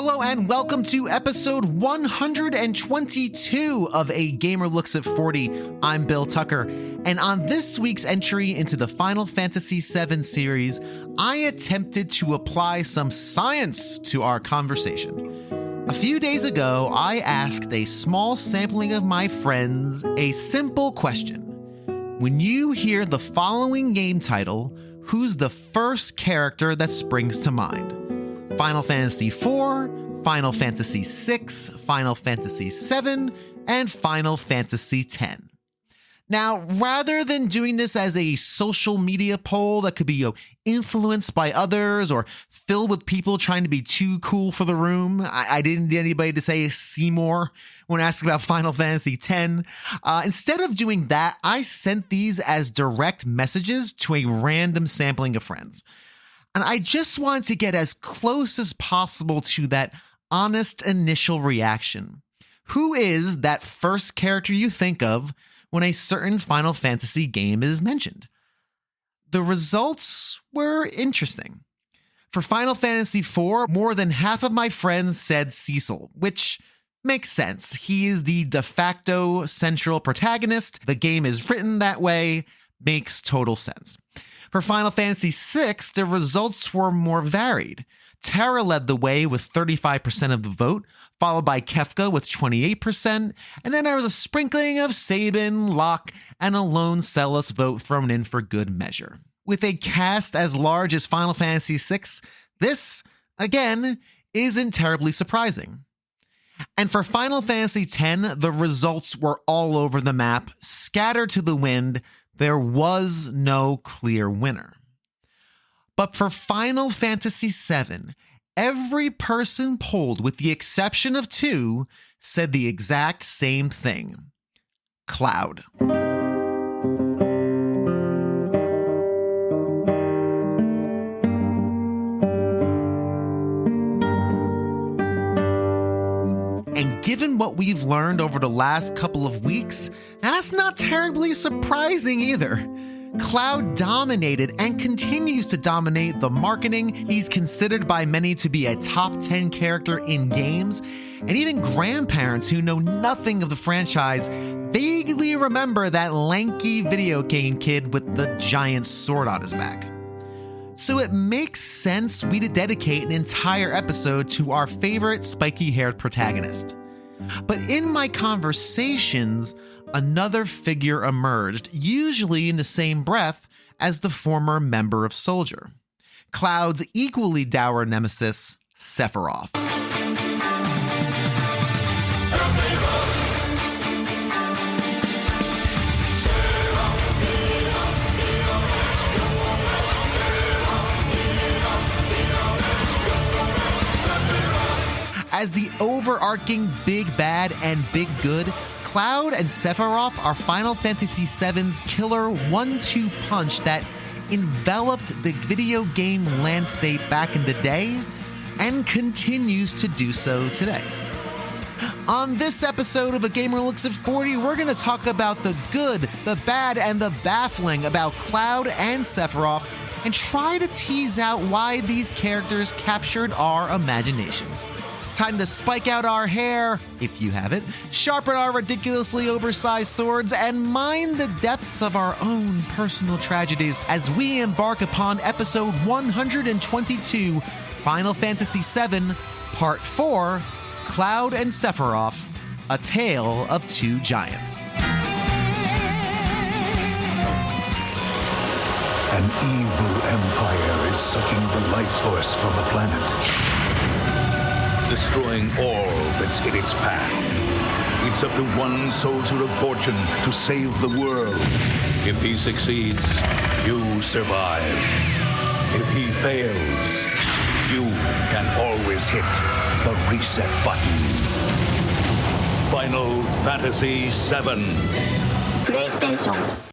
Hello and welcome to episode 122 of A Gamer Looks at 40. I'm Bill Tucker, and on this week's entry into the Final Fantasy VII series, I attempted to apply some science to our conversation. A few days ago, I asked a small sampling of my friends a simple question. When you hear the following game title, who's the first character that springs to mind? Final Fantasy IV, Final Fantasy VI, Final Fantasy VII, and Final Fantasy X. Now, rather than doing this as a social media poll that could be influenced by others or filled with people trying to be too cool for the room, I didn't get anybody to say Seymour when asked about Final Fantasy X. Instead of doing that, I sent these as direct messages to a random sampling of friends. And I just wanted to get as close as possible to that honest initial reaction. Who is that first character you think of when a certain Final Fantasy game is mentioned? The results were interesting. For Final Fantasy IV, more than half of my friends said Cecil, which makes sense. He is the de facto central protagonist. The game is written that way. Makes total sense. For Final Fantasy VI, the results were more varied. Terra led the way with 35% of the vote, followed by Kefka with 28%, and then there was a sprinkling of Sabin, Locke, and a lone Celes vote thrown in for good measure. With a cast as large as Final Fantasy VI, this, again, isn't terribly surprising. And for Final Fantasy X, the results were all over the map, scattered to the wind. There was no clear winner. But for Final Fantasy VII, every person polled, with the exception of two, said the exact same thing: Cloud. And given what we've learned over the last couple of weeks, that's not terribly surprising either. Cloud dominated and continues to dominate the marketing. He's considered by many to be a top 10 character in games, and even grandparents who know nothing of the franchise vaguely remember that lanky video game kid with the giant sword on his back. So it makes sense we'd dedicate an entire episode to our favorite spiky-haired protagonist. But in my conversations, another figure emerged, usually in the same breath as the former member of Soldier. Cloud's equally dour nemesis, Sephiroth. As the overarching big bad and big good, Cloud and Sephiroth are Final Fantasy VII's killer 1-2 punch that enveloped the video game landscape back in the day and continues to do so today. On this episode of A Gamer Looks at 40, we're going to talk about the good, the bad, and the baffling about Cloud and Sephiroth and try to tease out why these characters captured our imaginations. Time to spike out our hair, if you have it, sharpen our ridiculously oversized swords, and mine the depths of our own personal tragedies as we embark upon episode 122, Final Fantasy VII, Part 4, Cloud and Sephiroth, A Tale of Two Giants. An evil empire is sucking the life force from the planet, destroying all that's in its path. It's up to one soldier of fortune to save the world. If he succeeds, you survive. If he fails, you can always hit the reset button. Final Fantasy VII.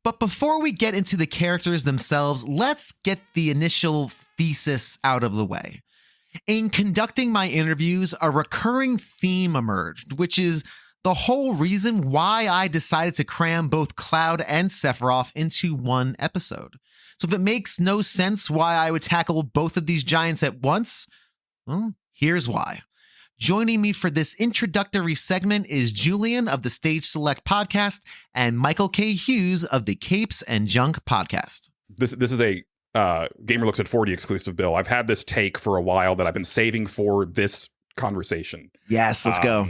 But before we get into the characters themselves, let's get the initial thesis out of the way. In conducting my interviews, a recurring theme emerged, which is the whole reason why I decided to cram both Cloud and Sephiroth into one episode. So if it makes no sense why I would tackle both of these giants at once, well, here's why. Joining me for this introductory segment is Julian of the Stage Select podcast and Michael K. Hughes of the Capes and Junk podcast. This is a Gamer Looks at 40 exclusive, Bill. I've had this take for a while that I've been saving for this conversation. Yes, let's go.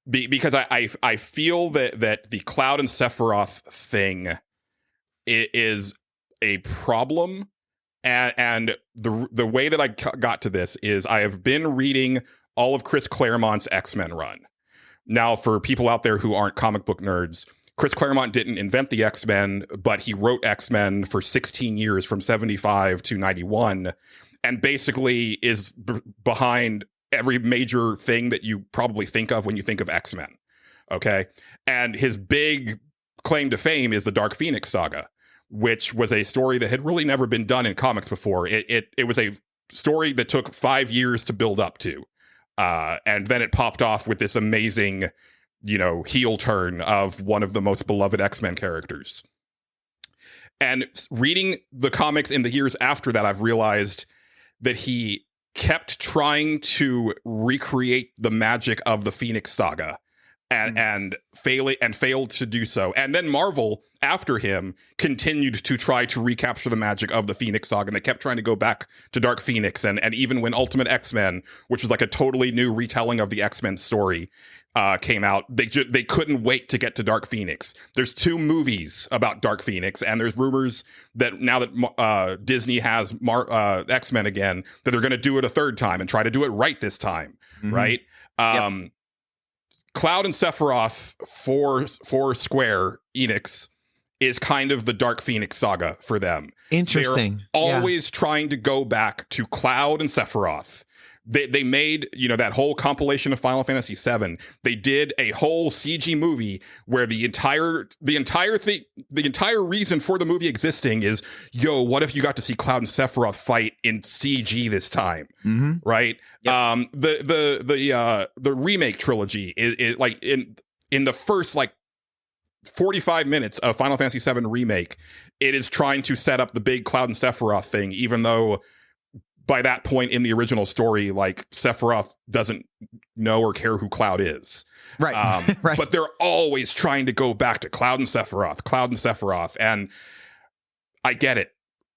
Because I feel that the Cloud and Sephiroth thing is a problem. And the way that I got to this is I have been reading all of Chris Claremont's X-Men run. Now, for people out there who aren't comic book nerds, Chris Claremont didn't invent the X-Men, but he wrote X-Men for 16 years from 75 to 91, and basically is behind every major thing that you probably think of when you think of X-Men. Okay? And his big claim to fame is the Dark Phoenix saga, which was a story that had really never been done in comics before. It was a story that took 5 years to build up to. And then it popped off with this amazing, heel turn of one of the most beloved X-Men characters. And reading the comics in the years after that, I've realized that he kept trying to recreate the magic of the Phoenix saga and failed to do so. And then Marvel, after him, continued to try to recapture the magic of the Phoenix saga, and they kept trying to go back to Dark Phoenix. And even when Ultimate X-Men, which was like a totally new retelling of the X-Men story, came out, they couldn't wait to get to Dark Phoenix. There's 2 movies about Dark Phoenix, and there's rumors that now that Disney has X-Men again, that they're going to do it a third time and try to do it right this time, right? Yep. Cloud and Sephiroth for Square Enix is kind of the Dark Phoenix saga for them. Interesting. They're always trying to go back to Cloud and Sephiroth. They made, that whole compilation of Final Fantasy VII. They did a whole CG movie where the entire reason for the movie existing is, what if you got to see Cloud and Sephiroth fight in CG this time, right? Yep. The remake trilogy is like in the first 45 minutes of Final Fantasy VII Remake, it is trying to set up the big Cloud and Sephiroth thing, even though by that point in the original story, Sephiroth doesn't know or care who Cloud is. Right. Right. But they're always trying to go back to Cloud and Sephiroth. And I get it.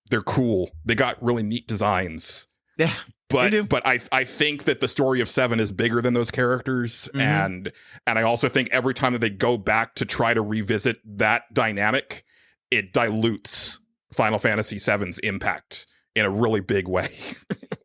They're cool. They got really neat designs. Yeah. But I think that the story of 7 is bigger than those characters. And I also think every time that they go back to try to revisit that dynamic, it dilutes Final Fantasy VII's impact in a really big way.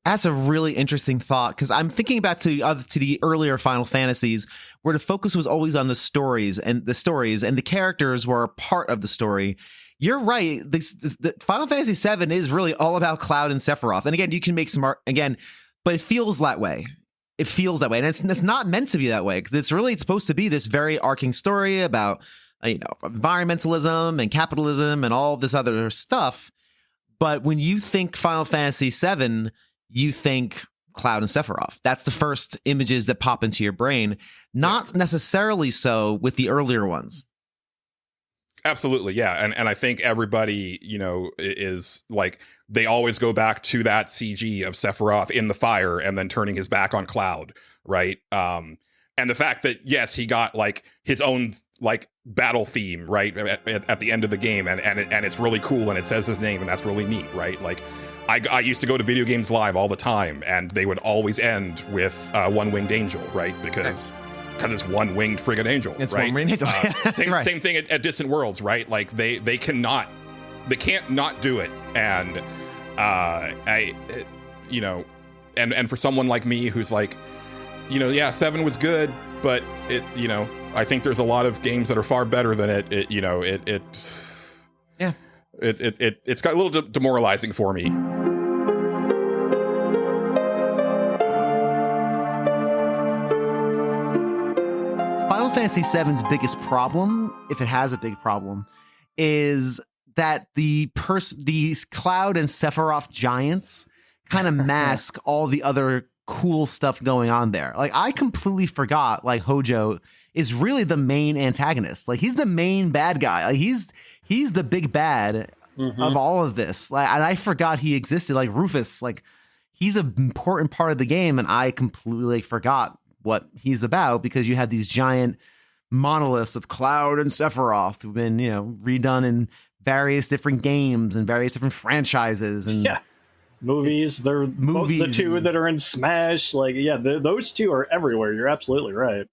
That's a really interesting thought, because I'm thinking back to the earlier Final Fantasies, where the focus was always on the stories, and the characters were a part of the story. You're right. The Final Fantasy VII is really all about Cloud and Sephiroth. And again, you can make but it feels that way. It feels that way, and it's not meant to be that way, because it's supposed to be this very arcing story about environmentalism and capitalism and all this other stuff. But when you think Final Fantasy VII, you think Cloud and Sephiroth. That's the first images that pop into your brain. Not necessarily so with the earlier ones. Absolutely, yeah. And I think everybody, is they always go back to that CG of Sephiroth in the fire and then turning his back on Cloud, right? And the fact that, yes, he got his own battle theme, right, at the end of the game, and it's really cool, and it says his name, and that's really neat, right? I used to go to Video Games Live all the time, and they would always end with One-Winged Angel, right? Because it's one-winged friggin' angel, it's right? One-winged angel. Same thing at Distant Worlds, right? They can't not do it, and and for someone like me who's 7 was good, but I think there's a lot of games that are far better than it. It's got a little demoralizing for me. Final Fantasy VII's biggest problem, if it has a big problem, is that these Cloud and Sephiroth giants kind of mask all the other cool stuff going on there. I completely forgot Hojo is really the main antagonist. He's the main bad guy. He's the big bad of all of this. And I forgot he existed. Rufus, he's an important part of the game, and I completely forgot what he's about, because you have these giant monoliths of Cloud and Sephiroth who've been, redone in various different games and various different franchises and movies. They're movies. The two that are in Smash. Those two are everywhere. You're absolutely right.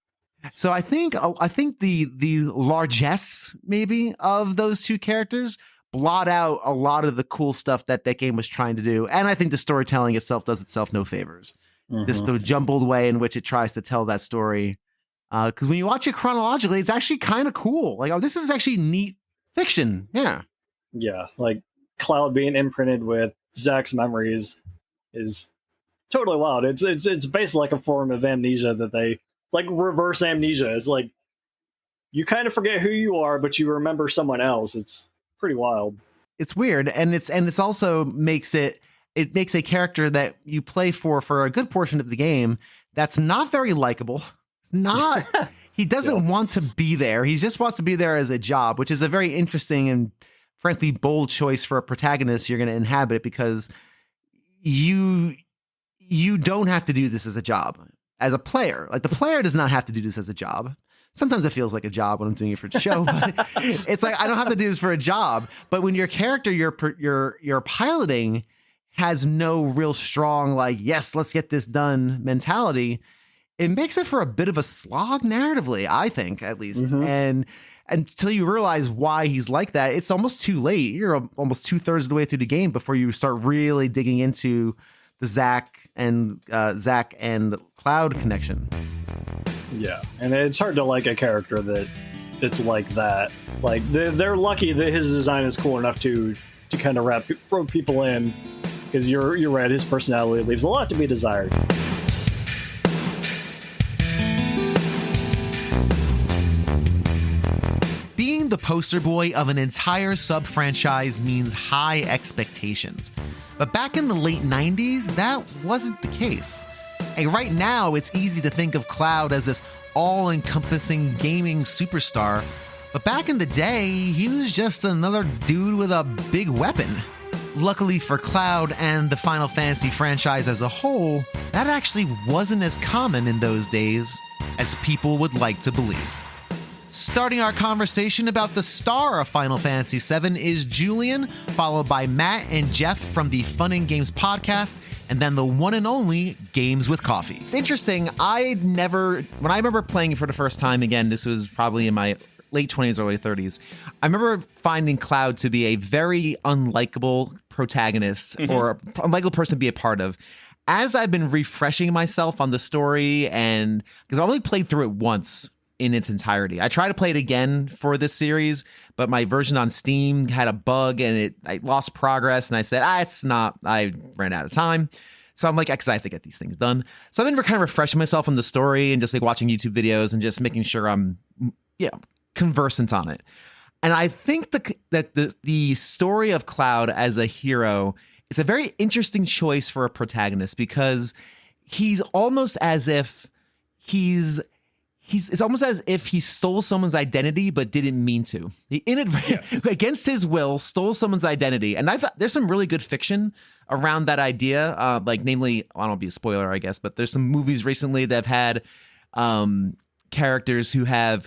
So I think the largesse maybe of those two characters blot out a lot of the cool stuff that game was trying to do, and I think the storytelling itself does itself no favors. Just the jumbled way in which it tries to tell that story. Because when you watch it chronologically, it's actually kind of cool. Like, oh, this is actually neat fiction. Yeah. Yeah, like Cloud being imprinted with Zack's memories is totally wild. It's basically like a form of amnesia that they like reverse amnesia. It's like you kind of forget who you are, but you remember someone else. It's pretty wild. It's weird, and it's also makes a character that you play for a good portion of the game that's not very likable. It's not. He doesn't want to be there. He just wants to be there as a job, which is a very interesting and frankly bold choice for a protagonist you're going to inhabit, because you don't have to do this as a job. As a player, like the player does not have to do this as a job. Sometimes it feels like a job when I'm doing it for the show, but it's like I don't have to do this for a job. But when your character you're piloting has no real strong like, yes, let's get this done mentality, it makes it for a bit of a slog narratively, I think, at least. And until you realize why he's like that, it's almost too late. You're almost 2/3 of the way through the game before you start really digging into the Zack and Cloud connection. Yeah, and it's hard to like a character that's like that. Like they're lucky that his design is cool enough to kind of throw people in, because you're right. His personality leaves a lot to be desired. Being the poster boy of an entire sub-franchise means high expectations. But back in the late 90s, that wasn't the case. And right now, it's easy to think of Cloud as this all-encompassing gaming superstar. But back in the day, he was just another dude with a big weapon. Luckily for Cloud and the Final Fantasy franchise as a whole, that actually wasn't as common in those days as people would like to believe. Starting our conversation about the star of Final Fantasy VII is Julian, followed by Matt and Geoff from the Fun and Games podcast, and then the one and only Games with Coffee. It's interesting, when I remember playing it for the first time, again, this was probably in my late 20s, early 30s, I remember finding Cloud to be a very unlikable protagonist, or unlikable person to be a part of. As I've been refreshing myself on the story, and because I only played through it once in its entirety. I tried to play it again for this series, but my version on Steam had a bug and I lost progress, and I said, I ran out of time. So I'm like, because I have to get these things done. So I've been kind of refreshing myself on the story and just like watching YouTube videos and just making sure I'm conversant on it. And I think that the story of Cloud as a hero is a very interesting choice for a protagonist, because he's almost as if it's almost as if he stole someone's identity but didn't mean to. He against his will stole someone's identity. And there's some really good fiction around that idea. Namely, I don't want to be a spoiler, I guess, but there's some movies recently that have had characters who have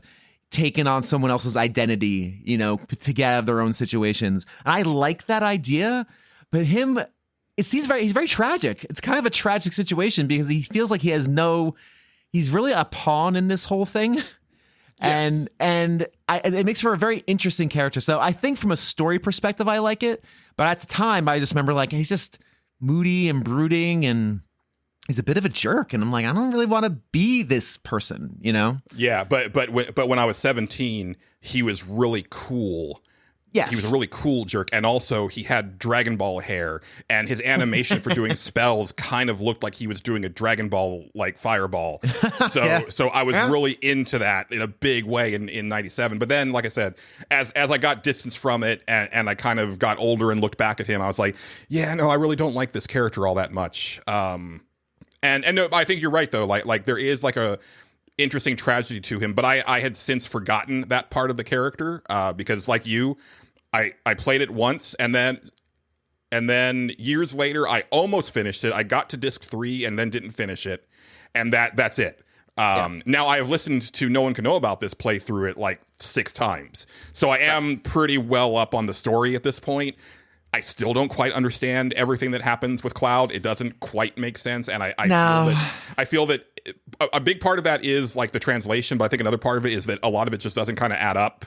taken on someone else's identity, to get out of their own situations. And I like that idea, but he's very tragic. It's kind of a tragic situation because he feels like he's really a pawn in this whole thing. Yes. And it makes for a very interesting character. So I think from a story perspective, I like it. But at the time, I just remember he's just moody and brooding, and he's a bit of a jerk. And I'm like, I don't really want to be this person, Yeah, but when I was 17, he was really cool. Yes. He was a really cool jerk, and also he had Dragon Ball hair, and his animation for doing spells kind of looked like he was doing a Dragon Ball like fireball. So I was really into that in a big way in 97. But then, like I said, as I got distance from it and I kind of got older and looked back at him, I was like, yeah, no, I really don't like this character all that much. And no, I think you're right though. Like there is like a interesting tragedy to him, but I had since forgotten that part of the character because like you, I played it once, and then years later, I almost finished it. I got to disc 3 and then didn't finish it, and that's it. Now I have listened to No One Can Know About This playthrough it like 6 times. So I am pretty well up on the story at this point. I still don't quite understand everything that happens with Cloud. It doesn't quite make sense. And I feel that a big part of that is like the translation, but I think another part of it is that a lot of it just doesn't kind of add up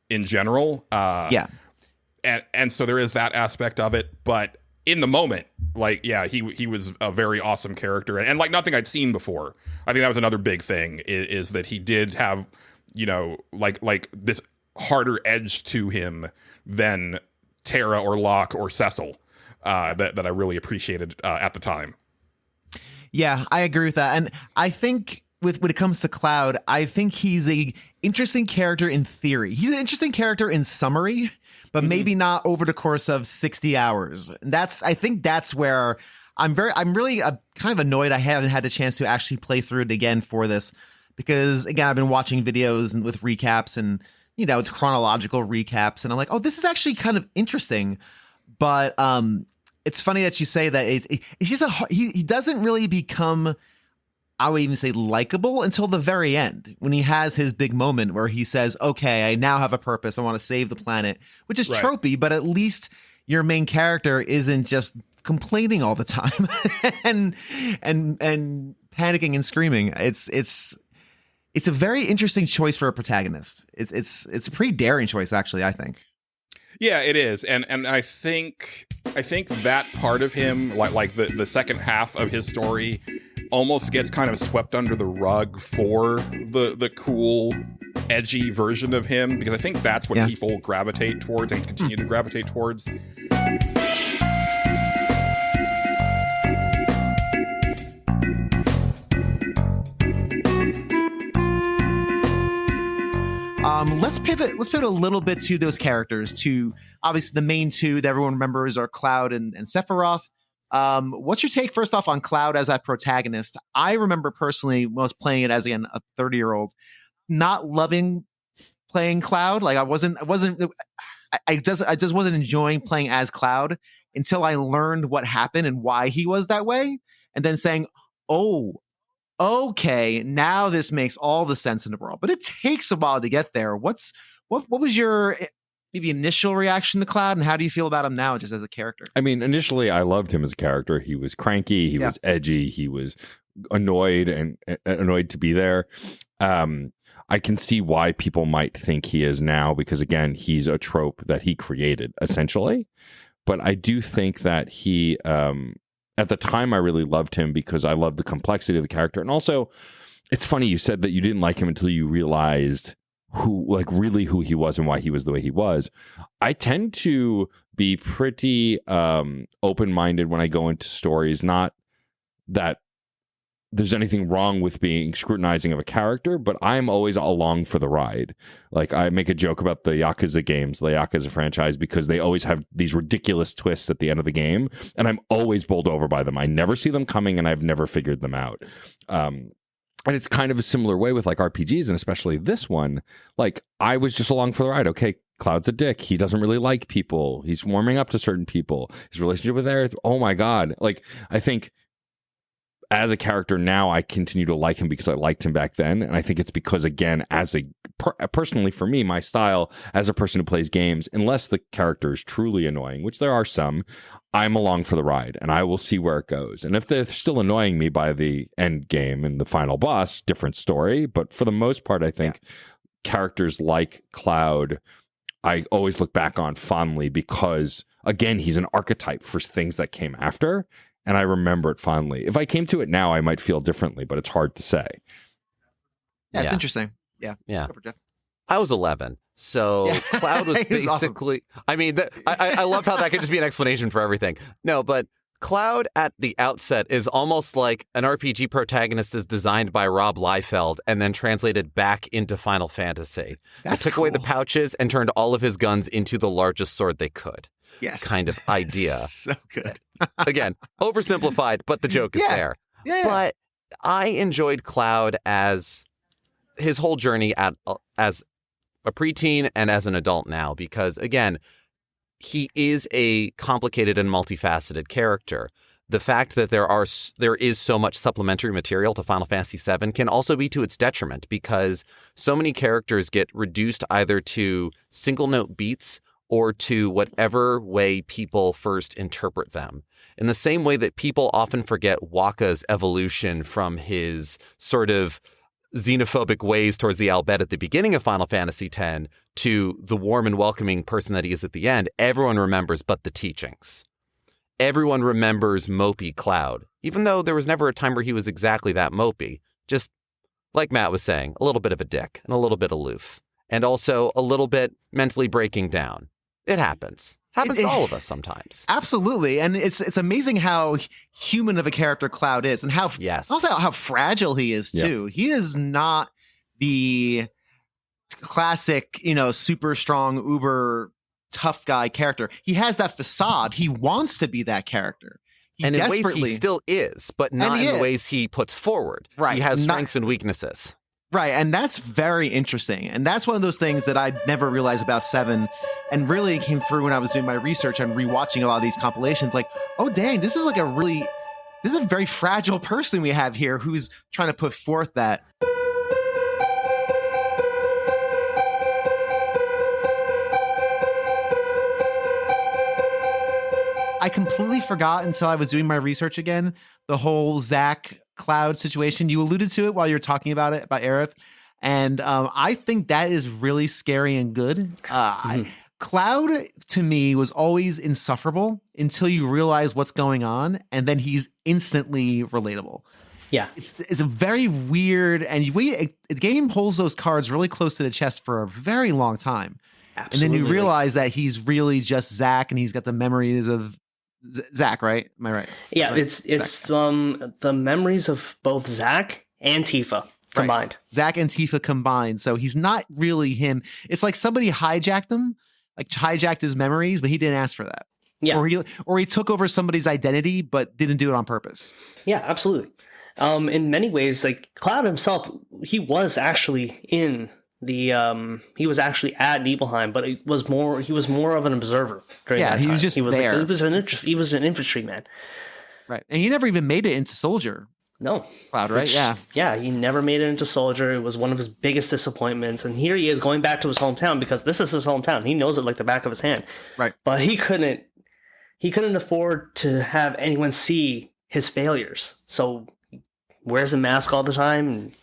in general. And so there is that aspect of it. But in the moment, like, yeah, he was a very awesome character, and like nothing I'd seen before. I think that was another big thing is that he did have, you know, like this harder edge to him than Terra or Locke or Cecil, that I really appreciated at the time. Yeah, I agree with that. And I think when it comes to Cloud, I think he's a interesting character in theory. He's an interesting character in summary, but maybe not over the course of 60 hours. I think that's where I'm really kind of annoyed I haven't had the chance to actually play through it again for this, because again, I've been watching videos and with recaps and, you know, chronological recaps, and I'm like, oh, this is actually kind of interesting. But it's funny that you say that it's just he doesn't really become, I would even say, likable until the very end, when he has his big moment where he says, okay, I now have a purpose. I want to save the planet, which is tropey, but at least your main character isn't just complaining all the time and panicking and screaming. It's a very interesting choice for a protagonist. It's a pretty daring choice, actually, I think. Yeah, it is. And I think that part of him, like the second half of his story, almost gets kind of swept under the rug for the cool, edgy version of him, because I think that's what people gravitate towards and continue to gravitate towards. Let's pivot a little bit to those characters. To obviously the main two that everyone remembers are Cloud and Sephiroth. What's your take first off on Cloud as a protagonist? I remember personally when I was playing it as a 30-year-old, not loving playing Cloud. Like I just wasn't enjoying playing as Cloud until I learned what happened and why he was that way, and then saying, oh, okay, now this makes all the sense in the world. But it takes a while to get there. What was your maybe initial reaction to Cloud, and how do you feel about him now just as a character? I mean, initially I loved him as a character. He was cranky, he was edgy, he was annoyed and annoyed to be there. I can see why people might think he is now, because again, he's a trope that he created essentially. But I do think that he at the time, I really loved him because I loved the complexity of the character. And also, it's funny, you said that you didn't like him until you realized really who he was and why he was the way he was. I tend to be pretty open-minded when I go into stories. Not that there's anything wrong with being scrutinizing of a character, but I'm always along for the ride. Like, I make a joke about the Yakuza games, the Yakuza franchise, because they always have these ridiculous twists at the end of the game, and I'm always bowled over by them. I never see them coming, and I've never figured them out. And it's kind of a similar way with like RPGs, and especially this one. Like, I was just along for the ride. Okay, Cloud's a dick. He doesn't really like people. He's warming up to certain people. His relationship with Aerith, oh my God. Like, I think as a character now, I continue to like him because I liked him back then. And I think it's because, again, personally for me, my style as a person who plays games, unless the character is truly annoying, which there are some, I'm along for the ride and I will see where it goes. And if they're still annoying me by the end game and the final boss, different story. But for the most part, I think characters like Cloud, I always look back on fondly because, again, he's an archetype for things that came after. And I remember it fondly. If I came to it now, I might feel differently, but it's hard to say. Yeah, it's interesting. Yeah. I was 11. So Cloud was basically, awesome. I mean, I love how that could just be an explanation for everything. No, but Cloud at the outset is almost like an RPG protagonist is designed by Rob Liefeld and then translated back into Final Fantasy. They took away the pouches and turned all of his guns into the largest sword they could. Yes. Kind of idea. So good. Again, oversimplified, but the joke is there. Yeah. But I enjoyed Cloud as his whole journey as a preteen and as an adult now, because again, he is a complicated and multifaceted character. the fact that there is so much supplementary material to Final Fantasy VII can also be to its detriment, because so many characters get reduced either to single note beats or to whatever way people first interpret them. In the same way that people often forget Wakka's evolution from his sort of xenophobic ways towards the Albed at the beginning of Final Fantasy X to the warm and welcoming person that he is at the end, everyone remembers but the teachings. Everyone remembers mopey Cloud, even though there was never a time where he was exactly that mopey. Just, like Matt was saying, a little bit of a dick and a little bit aloof. And also a little bit mentally breaking down. It happens. Happens to all of us sometimes. Absolutely. And it's amazing how human of a character Cloud is, and how also how fragile he is too. Yep. He is not the classic, super strong, uber tough guy character. He has that facade. He wants to be that character. And in ways he still is, but not in the ways he puts forward. Right. He has strengths and weaknesses. Right, and that's very interesting. And that's one of those things that I never realized about 7, and really came through when I was doing my research and rewatching a lot of these compilations. Like, oh dang, this is a very fragile person we have here who's trying to put forth that. I completely forgot until I was doing my research again, the whole Zack Cloud situation. You alluded to it while you were talking about it, about Aerith. And I think that is really scary and good. Cloud, to me, was always insufferable until you realize what's going on. And then he's instantly relatable. Yeah. It's a very weird, and the game holds those cards really close to the chest for a very long time. Absolutely. And then you realize that he's really just Zack, and he's got the memories of Zack, right? Am I right? Yeah, right? it's the memories of both Zack and Tifa combined. Right. Zack and Tifa combined. So he's not really him. It's like somebody hijacked him, like hijacked his memories, but he didn't ask for that. Yeah. Or he took over somebody's identity, but didn't do it on purpose. Yeah, absolutely. In many ways, like Cloud himself, he was actually in he was actually at Nibelheim, but he was more of an observer during that time. He was just there. He was an infantryman. Right. And he never even made it into soldier. No. Cloud, right? Yeah, he never made it into soldier. It was one of his biggest disappointments. And here he is going back to his hometown, because this is his hometown. He knows it like the back of his hand. Right. But he couldn't afford to have anyone see his failures. So he wears a mask all the time and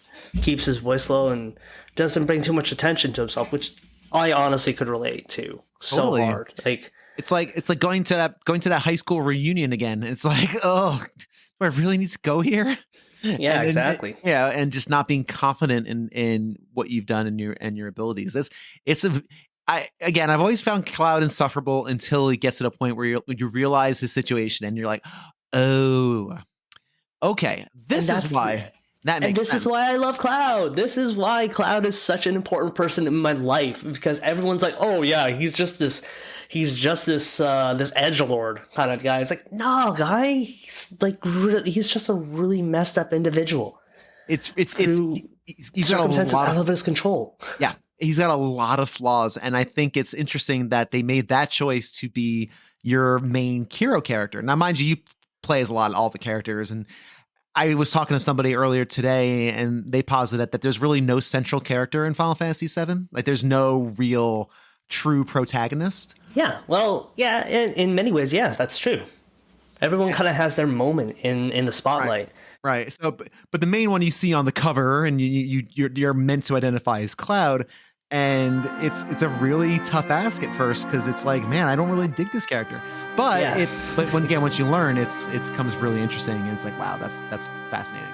keeps his voice low and doesn't bring too much attention to himself, which I honestly could relate to so hard. Like it's like going to that high school reunion again. It's like, oh, do I really need to go here? Yeah, exactly. Yeah, and just not being confident in what you've done and your abilities. I've always found Cloud insufferable until he gets to the point where you realize his situation and you're like, oh, okay, this is why. That makes sense. This is why I love Cloud. This is why Cloud is such an important person in my life, because everyone's like, oh yeah, he's just this edgelord kind of guy. It's like, no, guy, he's just a really messed up individual. He's circumstances out of his control. Yeah, he's got a lot of flaws, and I think it's interesting that they made that choice to be your main hero character. Now, mind you play as all the characters, and I was talking to somebody earlier today, and they posited that there's really no central character in Final Fantasy VII. Like, there's no real true protagonist. Yeah, well, yeah, in many ways, yeah, that's true. Everyone kind of has their moment in the spotlight. Right. So, but the main one you see on the cover, and you're meant to identify as Cloud, and it's a really tough ask at first, because it's like, man, I don't really dig this character. But once you learn, it comes really interesting, and it's like, wow, that's fascinating.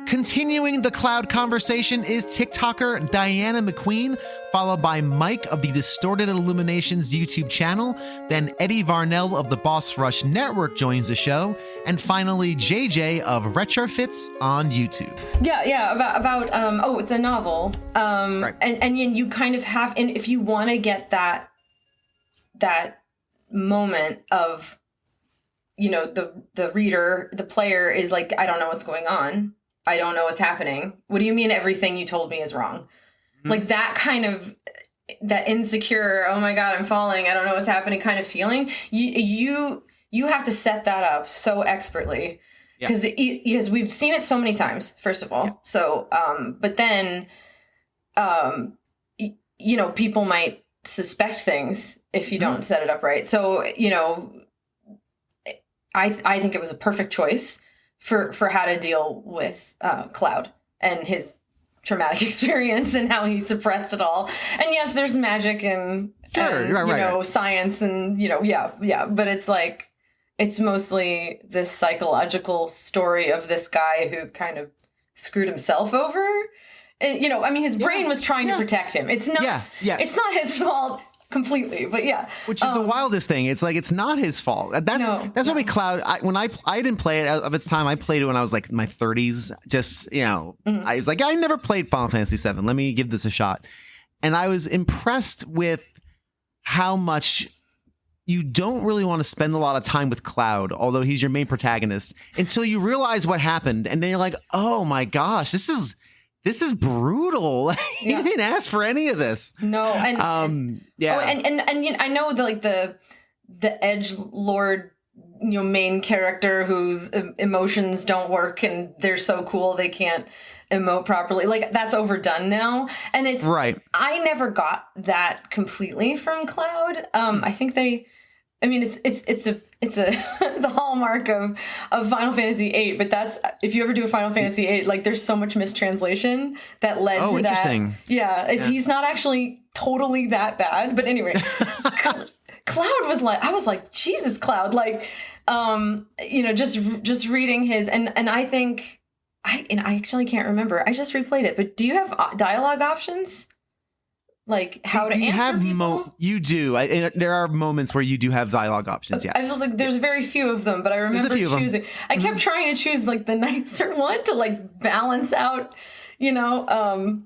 Continuing the Cloud conversation is TikToker Diana McQueen, followed by Mike of the Distorted Illuminations YouTube channel. Then Eddie Varnell of the Boss Rush Network joins the show. And finally, JJ of RetroFits on YouTube. Yeah, about it's a novel. Right. And you kind of have, and if you want to get that moment of, the reader, the player is like, I don't know what's going on. I don't know what's happening. What do you mean everything you told me is wrong? Like that kind of, that insecure, oh my God, I'm falling, I don't know what's happening kind of feeling. You have to set that up so expertly. Because we've seen it so many times, first of all. Yeah. So, but then, you know, people might suspect things if you don't set it up right. So, you know, I think it was a perfect choice for how to deal with Cloud and his traumatic experience and how he suppressed it all. And yes, there's magic and you know, science and, you know, but it's like, it's mostly this psychological story of this guy who kind of screwed himself over. And, you know, I mean, his brain was trying to protect him. It's not, it's not his fault completely, but which is the wildest thing. It's like, it's not his fault. That's what Cloud, I didn't play it of its time. I played it when I was like in my 30s. Just, you know, I was like, I never played Final Fantasy VII. Let me give this a shot. And I was impressed with how much you don't really want to spend a lot of time with Cloud, although he's your main protagonist, until you realize what happened. And then you're like, oh my gosh, this is brutal. He didn't ask for any of this. No. And and you know, I know the edgelord, you know, main character whose emotions don't work and they're so cool they can't emote properly. Like, that's overdone now. And it's right. I never got that completely from Cloud. I think it's a it's a hallmark of Final Fantasy VIII, but that's, if you ever do a Final Fantasy VIII, like, there's so much mistranslation that led to that. Yeah, he's not actually totally that bad, but anyway, Cloud was like, I was like, Jesus, Cloud, like, you know, just reading his, and I think I actually can't remember. I just replayed it, but do you have dialogue options? Like how to answer people? You do. There are moments where you do have dialogue options, yes. I was like, there's very few of them, but I remember choosing. I kept trying to choose like the nicer one to like balance out, you know.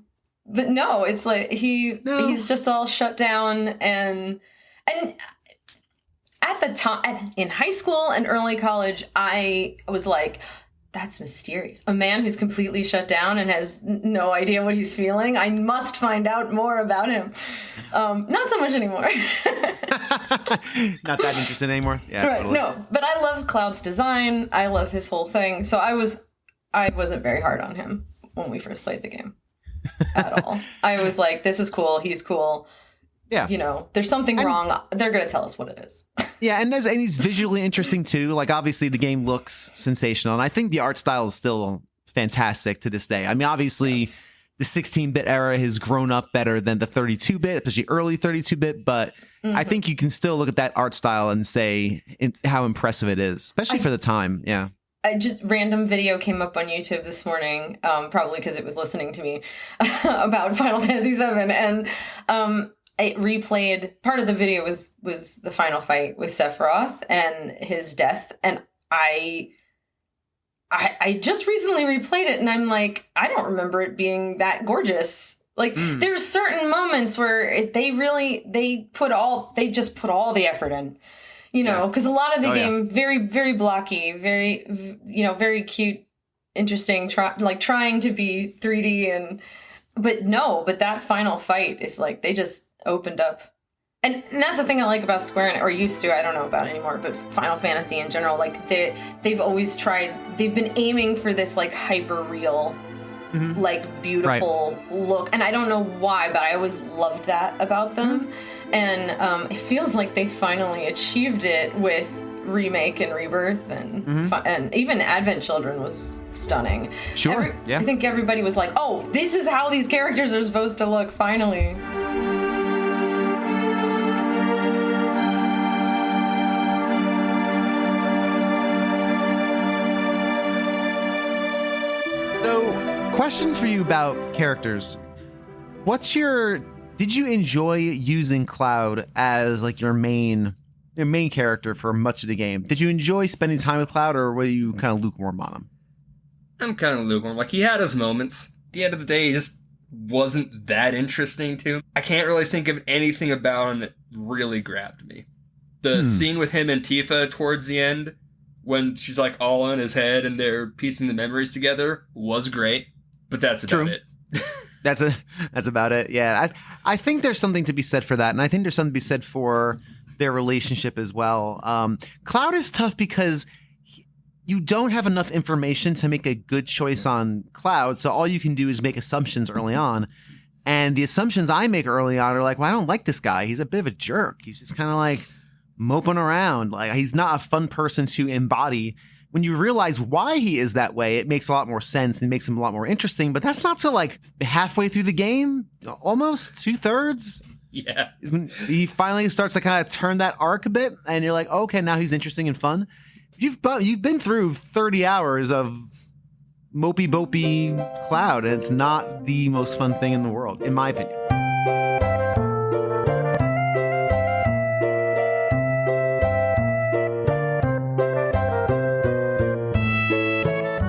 But no, it's like he's just all shut down and at the time in high school and early college, I was like, that's mysterious. A man who's completely shut down and has no idea what he's feeling. I must find out more about him. Not so much anymore. Not that interested anymore. Yeah, right. Totally. No, but I love Cloud's design. I love his whole thing. So I wasn't very hard on him when we first played the game at all. I was like, this is cool. He's cool. Yeah. You know, there's something wrong. They're going to tell us what it is. Yeah, and he's visually interesting too. Like, obviously the game looks sensational, and I think the art style is still fantastic to this day. I mean, obviously the 16-bit era has grown up better than the 32-bit, especially early 32-bit, but I think you can still look at that art style and say how impressive it is, especially for the time. Yeah. Random video came up on YouTube this morning, probably because it was listening to me about Final Fantasy VII, and it replayed, part of the video was the final fight with Sephiroth and his death, and I just recently replayed it, and I'm like, I don't remember it being that gorgeous. Like, there's certain moments where they just put all the effort in, you know, because a lot of the game, very, very blocky, very, you know, very cute, interesting, trying to be 3D, but that final fight is like, they just opened up. And that's the thing I like about Square, or used to, I don't know about anymore, but Final Fantasy in general, like they've always they've been aiming for this like hyper real, like beautiful look. And I don't know why, but I always loved that about them. And it feels like they finally achieved it with Remake and Rebirth, and even Advent Children was stunning. Sure. I think everybody was like, oh, this is how these characters are supposed to look, finally. Question for you about characters. Did you enjoy using Cloud as like your main character for much of the game? Did you enjoy spending time with Cloud, or were you kind of lukewarm on him? I'm kind of lukewarm. Like, he had his moments. At the end of the day, he just wasn't that interesting to me. I can't really think of anything about him that really grabbed me. The scene with him and Tifa towards the end when she's like all in his head and they're piecing the memories together was great, but that's about it. That's about it. Yeah, I think there's something to be said for that, and I think there's something to be said for their relationship as well. Cloud is tough because you don't have enough information to make a good choice on Cloud, so all you can do is make assumptions early on. And the assumptions I make early on are like, well, I don't like this guy. He's a bit of a jerk. He's just kind of like moping around. Like, he's not a fun person to embody. When you realize why he is that way, it makes a lot more sense and makes him a lot more interesting. But that's not till like halfway through the game, almost 2/3. Yeah. He finally starts to kind of turn that arc a bit, and you're like, okay, now he's interesting and fun. You've been through 30 hours of mopey Cloud, and it's not the most fun thing in the world, in my opinion.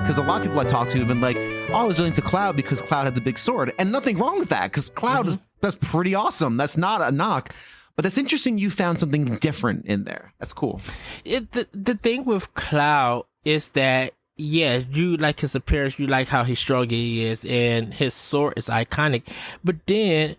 Because a lot of people I talk to have been like, oh, I was really into Cloud because Cloud had the big sword. And nothing wrong with that, because Cloud that's pretty awesome. That's not a knock. But that's interesting you found something different in there. That's cool. The thing with Cloud is that, yeah, you like his appearance, you like how strong he is, and his sword is iconic. But then,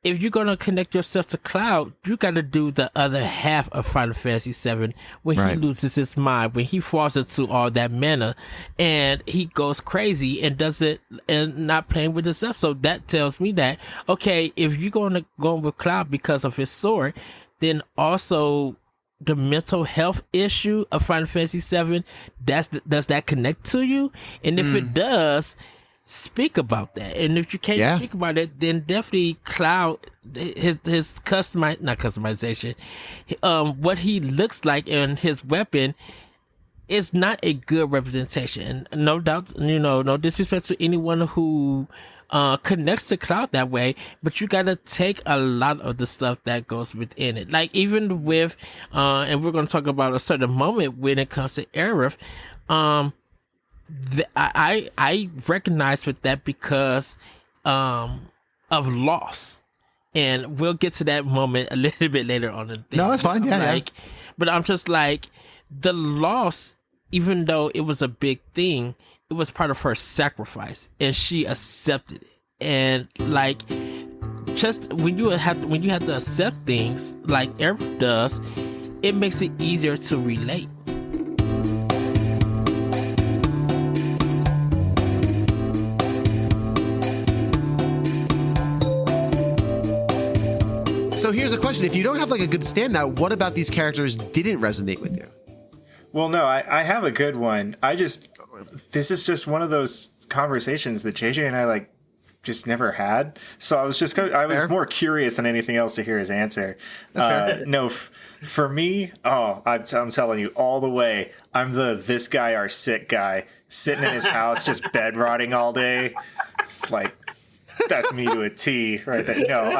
if you're going to connect yourself to Cloud, you got to do the other half of Final Fantasy VII when he loses his mind, when he falls into all that mana and he goes crazy and does it and not playing with himself. So that tells me that, okay, if you're going to go with Cloud because of his sword, then also the mental health issue of Final Fantasy VII, does that connect to you? And if it does, speak about that. And if you can't speak about it, then definitely Cloud, his not customization, what he looks like and his weapon is not a good representation. And no doubt, no disrespect to anyone who connects to Cloud that way, but you gotta take a lot of the stuff that goes within it. Like even with, and we're gonna talk about a certain moment when it comes to Aerith, I recognize with that because of loss, and we'll get to that moment a little bit later on in the thing. No, that's fine. Yeah. But I'm just like, the loss, even though it was a big thing, it was part of her sacrifice, and she accepted it. And like, just when you have to accept things like Eric does, it makes it easier to relate. So here's a question. If you don't have like a good standout, what about these characters didn't resonate with you? Well, no, I have a good one. This is just one of those conversations that JJ and I just never had. So I was more curious than anything else to hear his answer. No, for me, I'm telling you all the way, I'm this guy, our sick guy, sitting in his house, just bed rotting all day. Like, that's me to a T right there. No,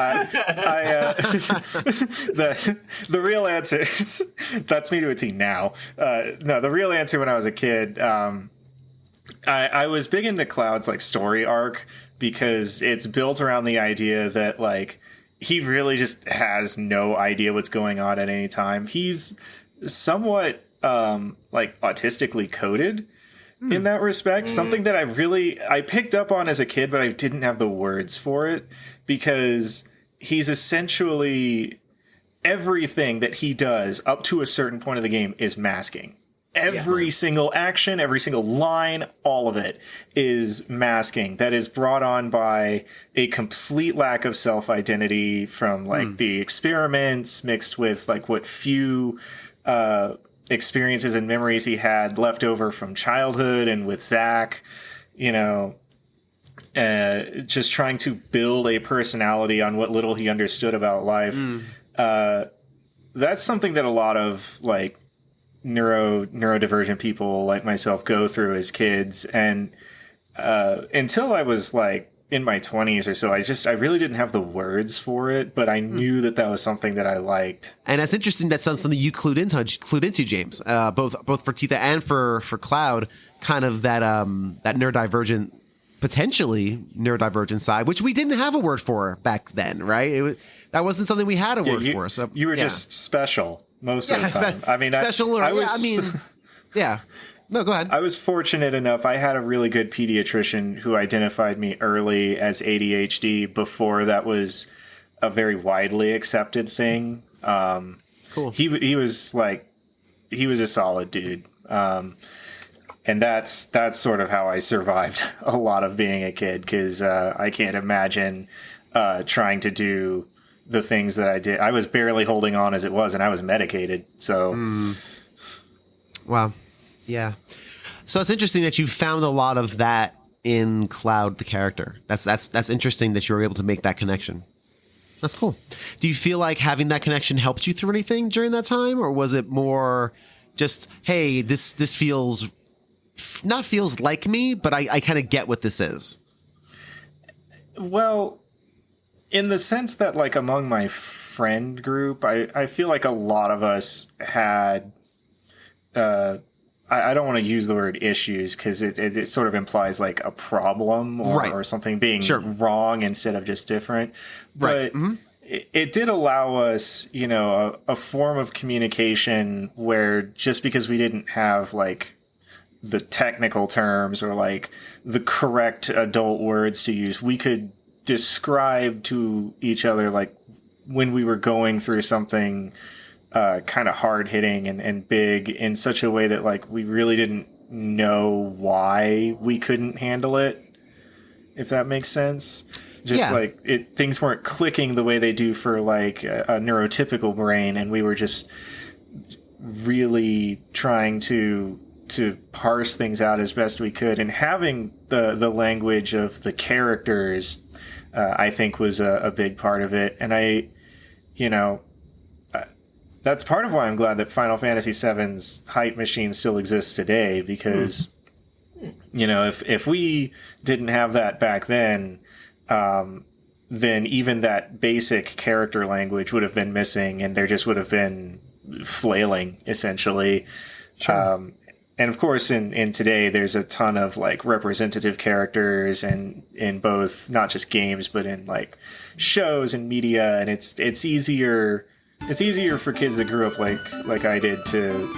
the real answer is, that's me to a T now. No, the real answer when I was a kid, I was big into Cloud's story arc because it's built around the idea that he really just has no idea what's going on at any time. He's somewhat autistically coded in that respect, something that I picked up on as a kid, but I didn't have the words for it, because he's essentially, everything that he does up to a certain point of the game is masking. Every single action, every single line, all of it is masking that is brought on by a complete lack of self-identity from the experiments mixed with what few experiences and memories he had left over from childhood and with Zach, just trying to build a personality on what little he understood about life. That's something that a lot of neurodivergent people like myself go through as kids. And until I was in my 20s or so, I really didn't have the words for it, but I knew that was something that I liked. And that's interesting. That's something you clued into, James, both for Titha and for Cloud, kind of that potentially neurodivergent side, which we didn't have a word for back then, right? That wasn't something we had a word for. So you were just special most of the time. special. Yeah. No, go ahead. I was fortunate enough. I had a really good pediatrician who identified me early as ADHD before that was a very widely accepted thing. Cool. He was a solid dude. And that's sort of how I survived a lot of being a kid, because I can't imagine trying to do the things that I did. I was barely holding on as it was, and I was medicated. So, Wow. Yeah. So it's interesting that you found a lot of that in Cloud, the character. That's interesting that you were able to make that connection. That's cool. Do you feel like having that connection helped you through anything during that time, or was it more just, hey, this feels like me, but I kind of get what this is? Well, in the sense that, like, among my friend group, I feel like a lot of us had, I don't want to use the word issues, because it sort of implies like a problem or something being wrong instead of just different. But it did allow us, a form of communication where, just because we didn't have like the technical terms or like the correct adult words to use, we could describe to each other, like, when we were going through something kind of hard hitting and big, in such a way that, like, we really didn't know why we couldn't handle it, if that makes sense. Just like things weren't clicking the way they do for like a neurotypical brain, and we were just really trying to parse things out as best we could, and having the language of the characters, I think, was a big part of it. And that's part of why I'm glad that Final Fantasy VII's hype machine still exists today, because, if we didn't have that back then even that basic character language would have been missing, and there just would have been flailing, essentially. Sure. And of course, in today, there's a ton of like representative characters, and in both, not just games, but in like shows and media, and it's easier. It's easier for kids that grew up like I did to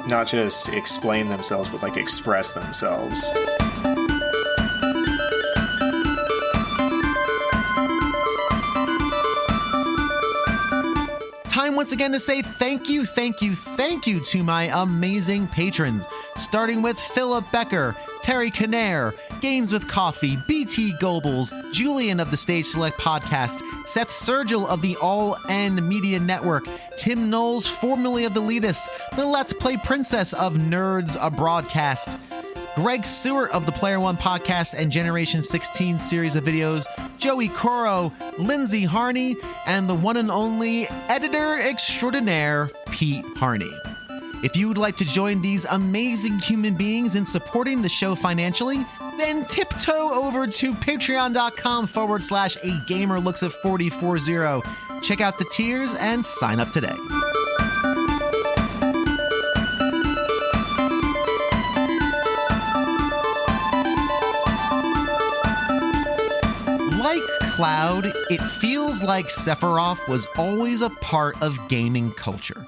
not just explain themselves, but like express themselves. Time once again to say thank you to my amazing patrons, starting with Philip Becker, Terry Kinnair, Games with Coffee, BT Goebbels, Julian of the Stage Select Podcast, Seth Sergil of the All N Media Network, Tim Knowles, formerly of the Elitists, the Let's Play Princess of Nerds, a broadcast, Greg Seward of the Player One Podcast and Generation 16 series of videos, Joey Coro, Lindsay Harney, and the one and only editor extraordinaire, Pete Harney. If you would like to join these amazing human beings in supporting the show financially, then tiptoe over to patreon.com/a gamer looks at 4040. Check out the tiers and sign up today. Like Cloud, it feels like Sephiroth was always a part of gaming culture.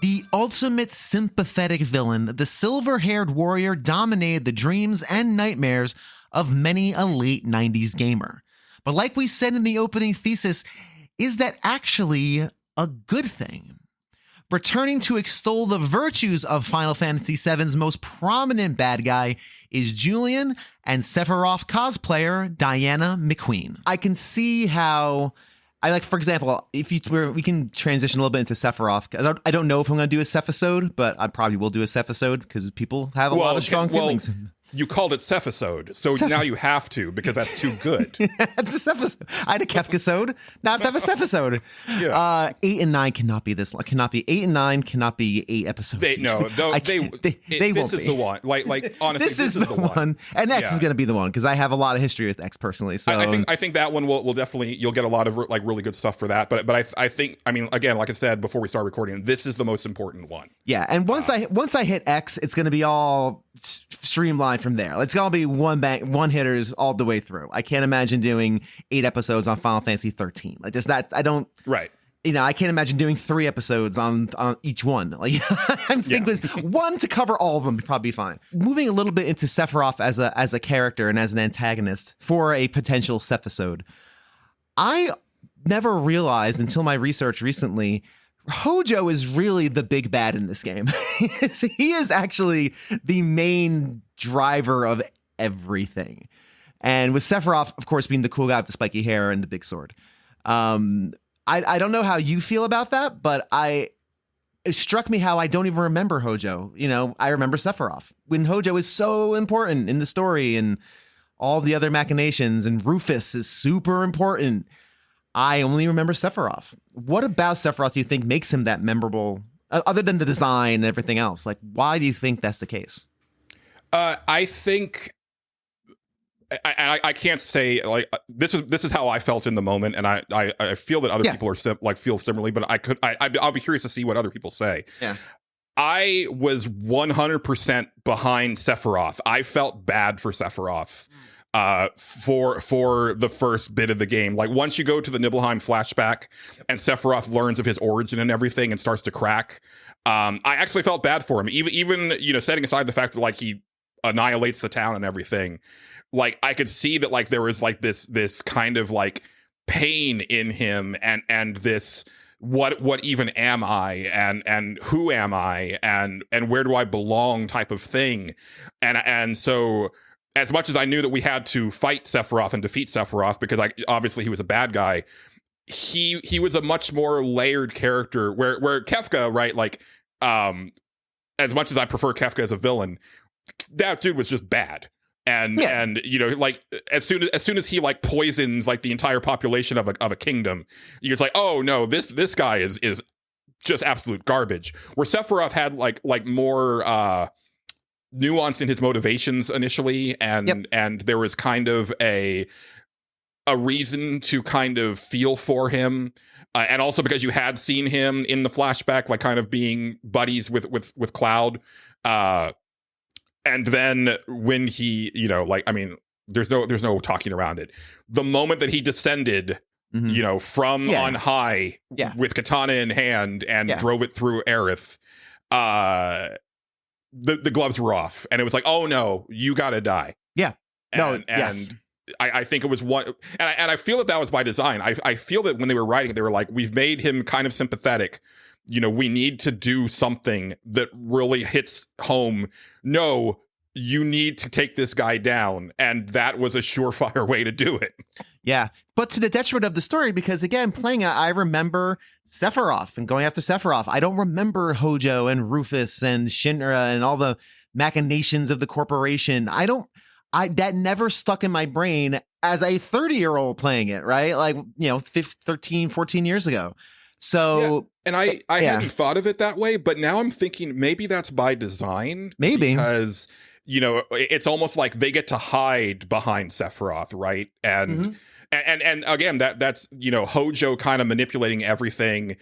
The ultimate sympathetic villain, the silver-haired warrior dominated the dreams and nightmares of many a late 90s gamer. But like we said in the opening thesis, is that actually a good thing? Returning to extol the virtues of Final Fantasy VII's most prominent bad guy is Julian and Sephiroth cosplayer Diana McQueen. I can see how, for example, if we can transition a little bit into Sephiroth. I don't know if I'm going to do a Sephisode, but I probably will do a Sephisode because people have a lot of strong feelings. You called it Sephisode, so now you have to, because that's too good. It's a Sephisode. I had a Kefkasode. Now I have to have a Sephisode. Yeah. 8 and 9 cannot be this long. Cannot be 8 and 9. Cannot be 8 episodes. They won't be. This is the one. Like honestly, this is the one. And X is going to be the one because I have a lot of history with X personally. So I think that one will definitely, you'll get a lot of like really good stuff for that. But I think, I mean, again, like I said before we start recording, this is the most important one. Yeah, and once I hit X, it's going to be all streamlined from there. It's gonna be one hitters all the way through. I can't imagine doing 8 episodes on Final Fantasy 13. Like just that, I don't. Right. I can't imagine doing 3 episodes on each one. Like, I'm thinking one to cover all of them would probably be fine. Moving a little bit into Sephiroth as a character and as an antagonist for a potential Sephisode. I never realized until my research recently, Hojo is really the big bad in this game. He is actually the main driver of everything. And with Sephiroth, of course, being the cool guy with the spiky hair and the big sword. I don't know how you feel about that, but it struck me how I don't even remember Hojo. I remember Sephiroth when Hojo is so important in the story and all the other machinations, and Rufus is super important. I only remember Sephiroth. What about Sephiroth do you think makes him that memorable, other than the design and everything else? Like, why do you think that's the case? I think I can't say like this is how I felt in the moment, and I feel that other people are feel similarly, but I'll be curious to see what other people say. Yeah. I was 100% behind Sephiroth. I felt bad for Sephiroth for the first bit of the game. Like, once you go to the Nibelheim flashback and Sephiroth learns of his origin and everything and starts to crack, I actually felt bad for him. Even setting aside the fact that like he annihilates the town and everything, like I could see that like there was like this kind of like pain in him and this what even am I and who am I and where do I belong type of thing. And so as much as I knew that we had to fight Sephiroth and defeat Sephiroth, because obviously he was a bad guy, he was a much more layered character where Kefka, right, like as much as I prefer Kefka as a villain, that dude was just bad. And like as soon as he like poisons like the entire population of a kingdom, you're just like, oh no, this guy is just absolute garbage. Where Sephiroth had like more nuance in his motivations initially, and there was kind of a reason to kind of feel for him, and also because you had seen him in the flashback like kind of being buddies with Cloud. And then when he, there's no talking around it. The moment that he descended, from on high with katana in hand and drove it through Aerith, the gloves were off, and it was like, oh no, you gotta die. Yeah. Yes. I think it was one, and I feel that was by design. I feel that when they were writing, they were like, we've made him kind of sympathetic. We need to do something that really hits home. No, you need to take this guy down. And that was a surefire way to do it. Yeah. But to the detriment of the story, because again, playing it, I remember Sephiroth and going after Sephiroth. I don't remember Hojo and Rufus and Shinra and all the machinations of the corporation. That never stuck in my brain as a 30-year-old playing it, right? Like, 13, 14 years ago. So, and I hadn't thought of it that way, but now I'm thinking maybe that's by design. Maybe because it's almost like they get to hide behind Sephiroth, right? And and again, that's Hojo kind of manipulating everything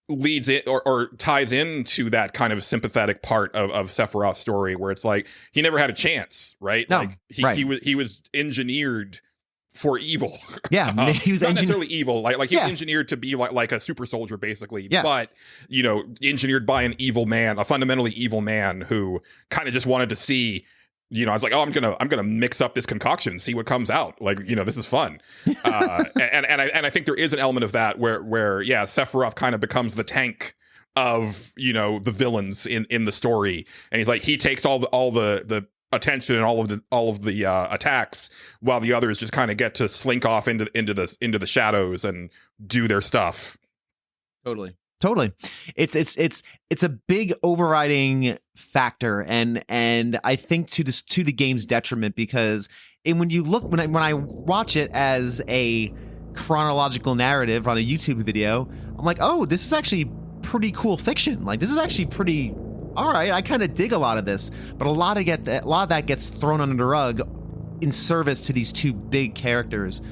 leads it or ties into that kind of sympathetic part of Sephiroth's story, where it's like he never had a chance, right? No, like he was engineered for evil. Yeah, he was not necessarily evil. Like he was engineered to be like a super soldier, basically. Yeah. But engineered by an evil man, a fundamentally evil man who kind of just wanted to see. I was like, oh, I'm gonna mix up this concoction and see what comes out. Like, this is fun. And I think there is an element of that where Sephiroth kind of becomes the tank of the villains in the story, and he's like he takes all the attention and all of the attacks, while the others just kind of get to slink off into the shadows and do their stuff. Totally. It's a big overriding factor, and I think to the game's detriment, because when I watch it as a chronological narrative on a YouTube video, I'm like, oh, this is actually pretty cool fiction. Like, this is actually pretty. All right, I kind of dig a lot of this, but a lot of that gets thrown under the rug in service to these two big characters.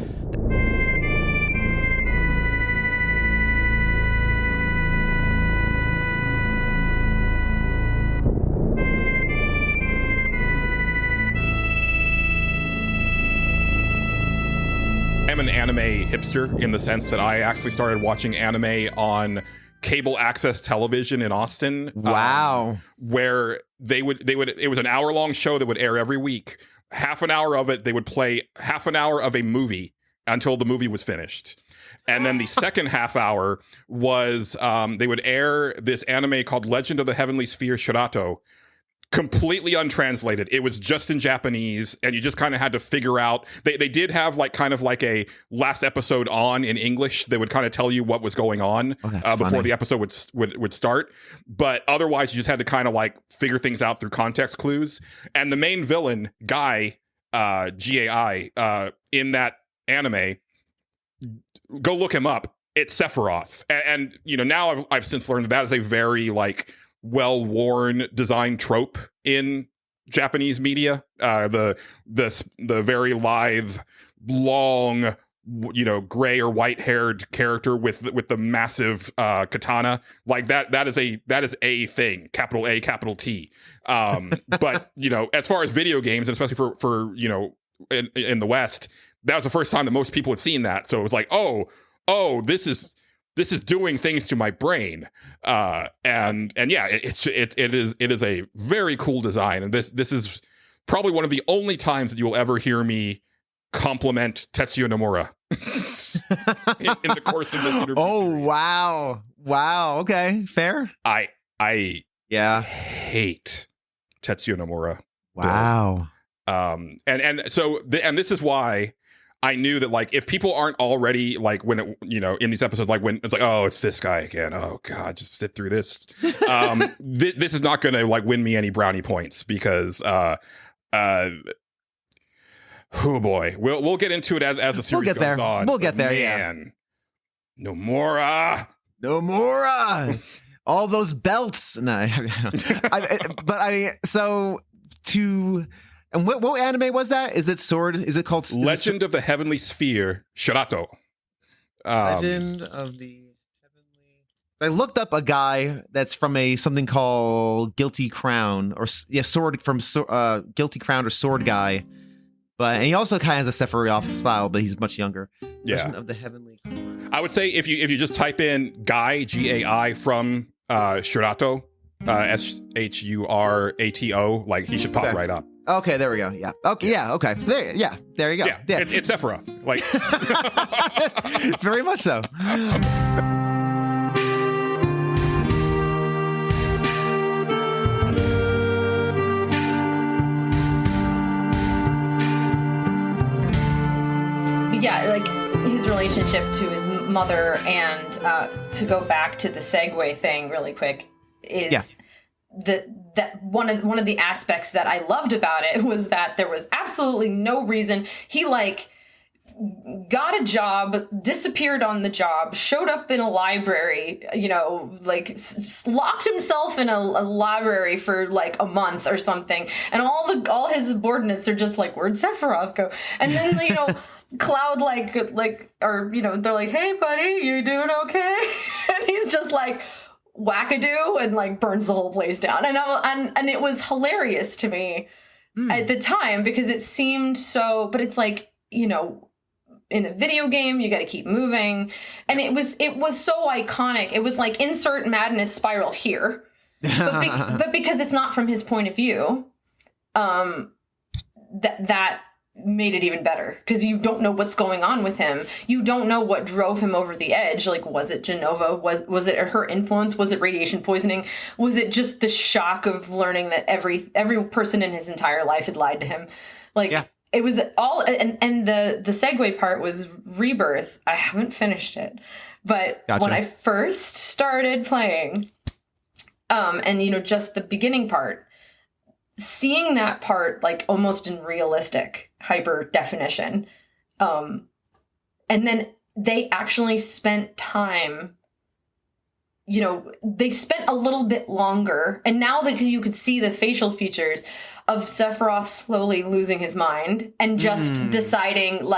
I'm an anime hipster in the sense that I actually started watching anime on cable access television in Austin. Wow. Where they would it was an hour-long show that would air every week. Half an hour of it, they would play half an hour of a movie until the movie was finished. And then the second half hour was they would air this anime called Legend of the Heavenly Sphere Shirato, completely untranslated. It was just in Japanese, and you just kind of had to figure out. They did have kind of like a last episode on in English that would kind of tell you what was going on before the episode would start. But otherwise, you just had to kind of like figure things out through context clues. And the main villain, Guy, GAI, in that anime, go look him up. It's Sephiroth, and now I've since learned that is a very well-worn design trope in Japanese media. The very lithe, long, gray or white-haired character with the massive katana, like that is a thing. Capital A, capital T. But as far as video games, and especially for in the West, that was the first time that most people had seen that. So it was like, oh, this is doing things to my brain, and yeah, it is a very cool design, and this is probably one of the only times that you will ever hear me compliment Tetsuya Nomura in the course of this interview. Oh wow, okay, fair. I hate Tetsuya Nomura. Wow. And so this is why I knew that if people aren't already when it, in these episodes, when it's oh, it's this guy again. Oh God, just sit through this. This is not going to win me any brownie points because, oh boy, we'll get into it as the series goes on. We'll get there. Man, Nomura. All those belts. No, And what anime was that? Is it Sword? Is it called Legend of the Heavenly Sphere Shirato? Legend of the Heavenly. I looked up a guy that's from something called Guilty Crown Sword from Guilty Crown or Sword Guy, and he also kind of has a Sephiroth style, but he's much younger. Yeah. Legend of the Heavenly Crown. I would say if you just type in Guy GAI from Shirato, SHURATO, he should pop right up. Okay, there we go. Yeah. Okay. Yeah. Okay. So there you go. Yeah. It's Sephiroth. Very much so. Yeah, his relationship to his mother, and to go back to the segue thing really quick is that one of the aspects that I loved about it was that there was absolutely no reason. He got a job, disappeared on the job, showed up in a library, locked himself in a library for a month or something, and all his subordinates are just where'd Sephiroth go? And then Cloud they're like, hey buddy, you doing okay? And he's just wackadoo and burns the whole place down, and it was hilarious to me at the time because it seemed so, but it's in a video game you got to keep moving, and it was so iconic. It was insert madness spiral here, but because it's not from his point of view, that made it even better because you don't know what's going on with him. You don't know what drove him over the edge. Was it Genova? Was it her influence? Was it radiation poisoning? Was it just the shock of learning that every person in his entire life had lied to him? It was all, and the segue part was Rebirth. I haven't finished it, but when I first started playing, and just the beginning part, seeing that part almost in realistic hyper definition, and then they actually spent time, they spent a little bit longer, and now that you could see the facial features of Sephiroth slowly losing his mind and just deciding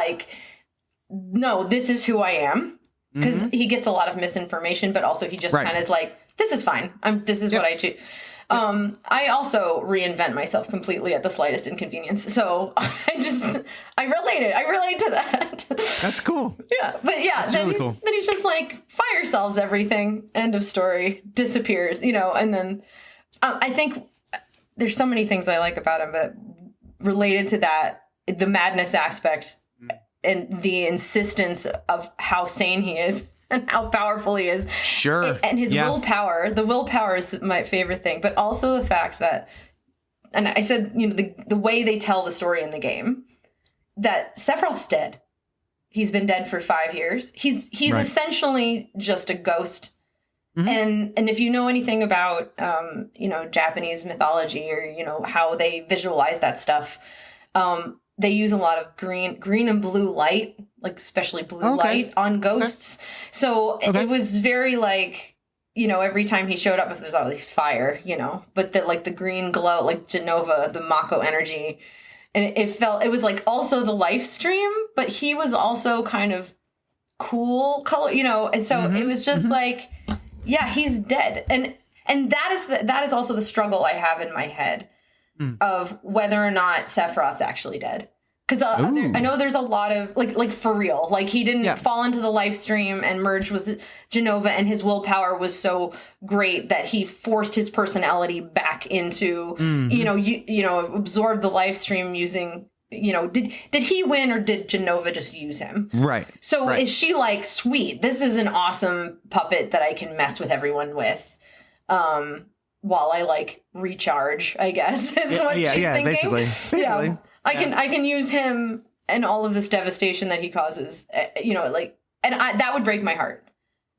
no, this is who I am, because he gets a lot of misinformation, but also he just kind of is this is fine, this is what I choose. I also reinvent myself completely at the slightest inconvenience. So I relate to that. That's cool. Yeah, but yeah, That's really cool. Then he's just like, fire solves everything. End of story. Disappears, and then I think there's so many things I like about him, but related to that, the madness aspect and the insistence of how sane he is and how powerful he is. Sure. And his willpower. The willpower is my favorite thing, but also the fact that, and I said, the way they tell the story in the game, that Sephiroth's dead. He's been dead for 5 years. He's right. essentially just a ghost. Mm-hmm. And if you know anything about, Japanese mythology or, how they visualize that stuff, they use a lot of green and blue light, like especially blue light on ghosts. Okay. So it was very like, every time he showed up, if there's always fire, but the green glow, like Genova, the Mako energy. And it was like also the life stream, but he was also kind of cool color, and so it was just like, yeah, he's dead. And that is also the struggle I have in my head of whether or not Sephiroth's actually dead. Because I know there's a lot of, like for real, like he didn't fall into the life stream and merge with Genova, and his willpower was so great that he forced his personality back into, absorb the life stream using, did he win or did Genova just use him? Right. So is she like, sweet, this is an awesome puppet that I can mess with everyone with, while I like recharge, I guess, is what she's thinking. Basically. Yeah. I can use him and all of this devastation that he causes, and that would break my heart.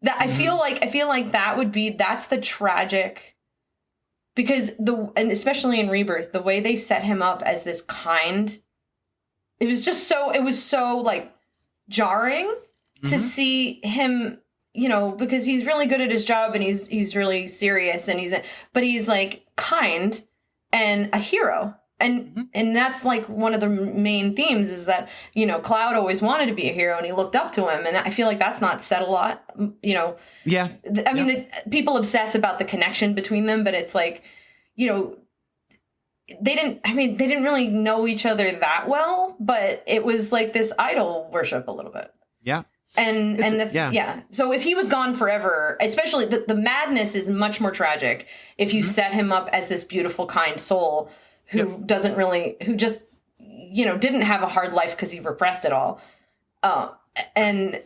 That I feel like that's the tragic, because and especially in Rebirth, the way they set him up as this kind, it was so like jarring to see him, because he's really good at his job and he's really serious and he's like kind and a hero. And that's like one of the main themes is that, Cloud always wanted to be a hero and he looked up to him. And I feel like that's not said a lot, Yeah. I mean, people obsess about the connection between them, but it's like, they didn't really know each other that well, but it was like this idol worship a little bit. Yeah. So if he was gone forever, especially the madness is much more tragic if you set him up as this beautiful, kind soul who just didn't have a hard life because he repressed it all, and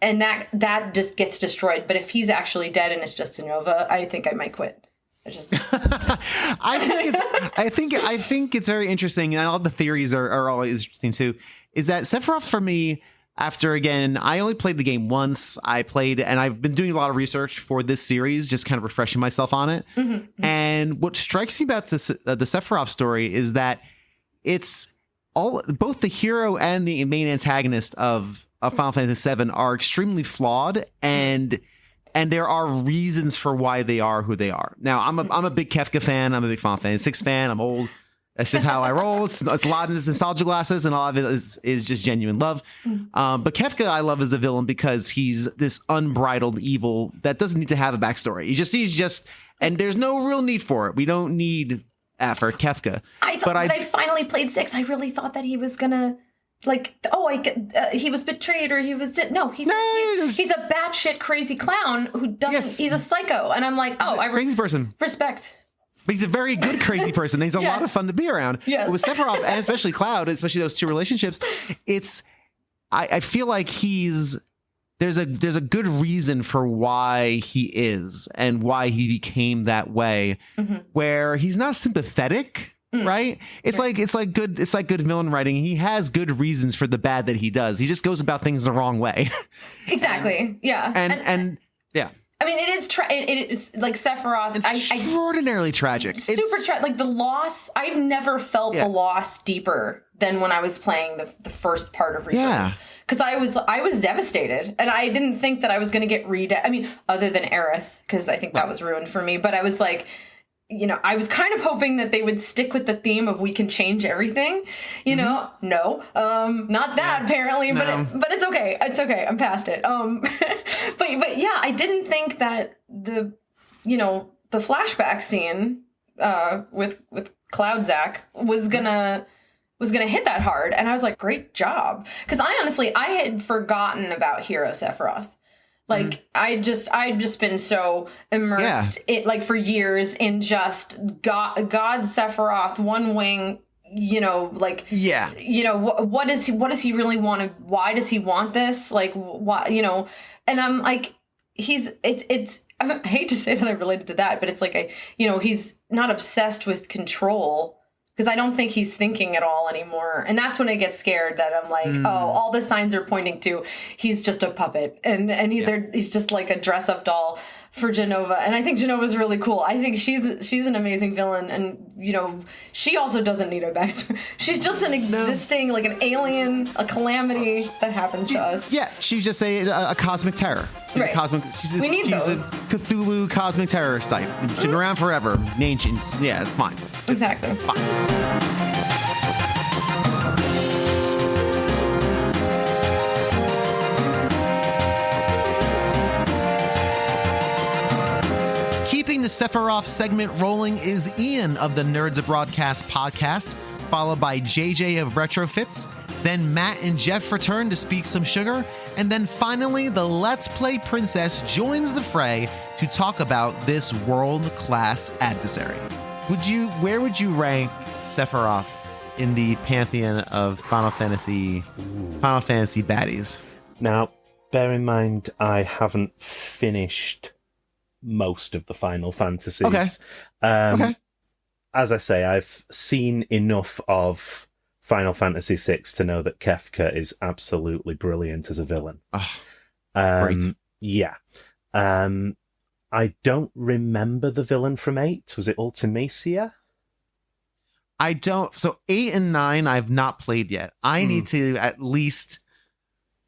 that just gets destroyed. But if he's actually dead and it's just Genova, I think I might quit. I think it's very interesting, and all the theories are always interesting too. Is that Sephiroth for me? After, again, I only played the game once. And I've been doing a lot of research for this series, just kind of refreshing myself on it. Mm-hmm. And what strikes me about the Sephiroth story is that it's both the hero and the main antagonist of Final Fantasy VII are extremely flawed, and there are reasons for why they are who they are. Now, I'm a big Kefka fan. I'm a big Final Fantasy VI fan. I'm old. That's just how I roll. It's a lot of this nostalgia glasses, and a lot of it is just genuine love. But Kefka I love as a villain because he's this unbridled evil that doesn't need to have a backstory. He's just, and there's no real need for it. We don't need for Kefka. When I finally played 6, I really thought that he was gonna he was betrayed or he was he's a batshit crazy clown who doesn't. Yes. He's a psycho, and I'm like, crazy person. Respect. But he's a very good crazy person. He's a lot of fun to be around. Yes. With Sephiroth, and especially Cloud, especially those two relationships, I feel like there's a good reason for why he is and why he became that way, where he's not sympathetic. Right? It's like good villain writing. He has good reasons for the bad that he does. He just goes about things the wrong way. Exactly. Yeah. And yeah. I mean, it is like Sephiroth. It's extraordinarily tragic. Super tragic. Like the loss. I've never felt the loss deeper than when I was playing the first part of Rebirth. Yeah. Because I was devastated, and I didn't think that I was going to get I mean, other than Aerith, because I think that was ruined for me. But I was like, I was kind of hoping that they would stick with the theme of we can change everything. No, not that apparently, no. But it's okay. It's okay. I'm past it. But yeah, I didn't think that the flashback scene with Cloud Zach was gonna hit that hard, and I was like, great job, because I had forgotten about Hero Sephiroth. Like I'd just been so immersed in, for years in just God Sephiroth, one wing. What does he really want to? Why does he want this? Like, why? And I'm like, I hate to say that I related to that, but it's like he's not obsessed with control. Because I don't think he's thinking at all anymore. And that's when I get scared that I'm like, all the signs are pointing to he's just a puppet. And he's just like a dress-up doll for Jenova. And I think Jenova's really cool. I think she's an amazing villain. And, she also doesn't need a backstory. She's just an existing, like an alien, a calamity that happens to us. Yeah, she's just a cosmic terror. Right. We need those. She's a Cthulhu cosmic terrorist type. She's been around forever. Ancients. Yeah, it's fine. Exactly. Fine. Keeping the Sephiroth segment rolling is Ian of the Nerds of Broadcast podcast, followed by JJ of RetroFits. Then Matt and Geoff return to speak some sugar. And then finally, the Let's Play Princess joins the fray to talk about this world-class adversary. Where would you rank Sephiroth in the pantheon of Final Fantasy baddies? Now, bear in mind, I haven't finished most of the Final Fantasies. Okay. Okay. As I say, I've seen enough of Final Fantasy VI to know that Kefka is absolutely brilliant as a villain. Great. Yeah. I don't remember the villain from 8. Was it Ultimecia? I don't. So 8 and 9, I've not played yet. I need to at least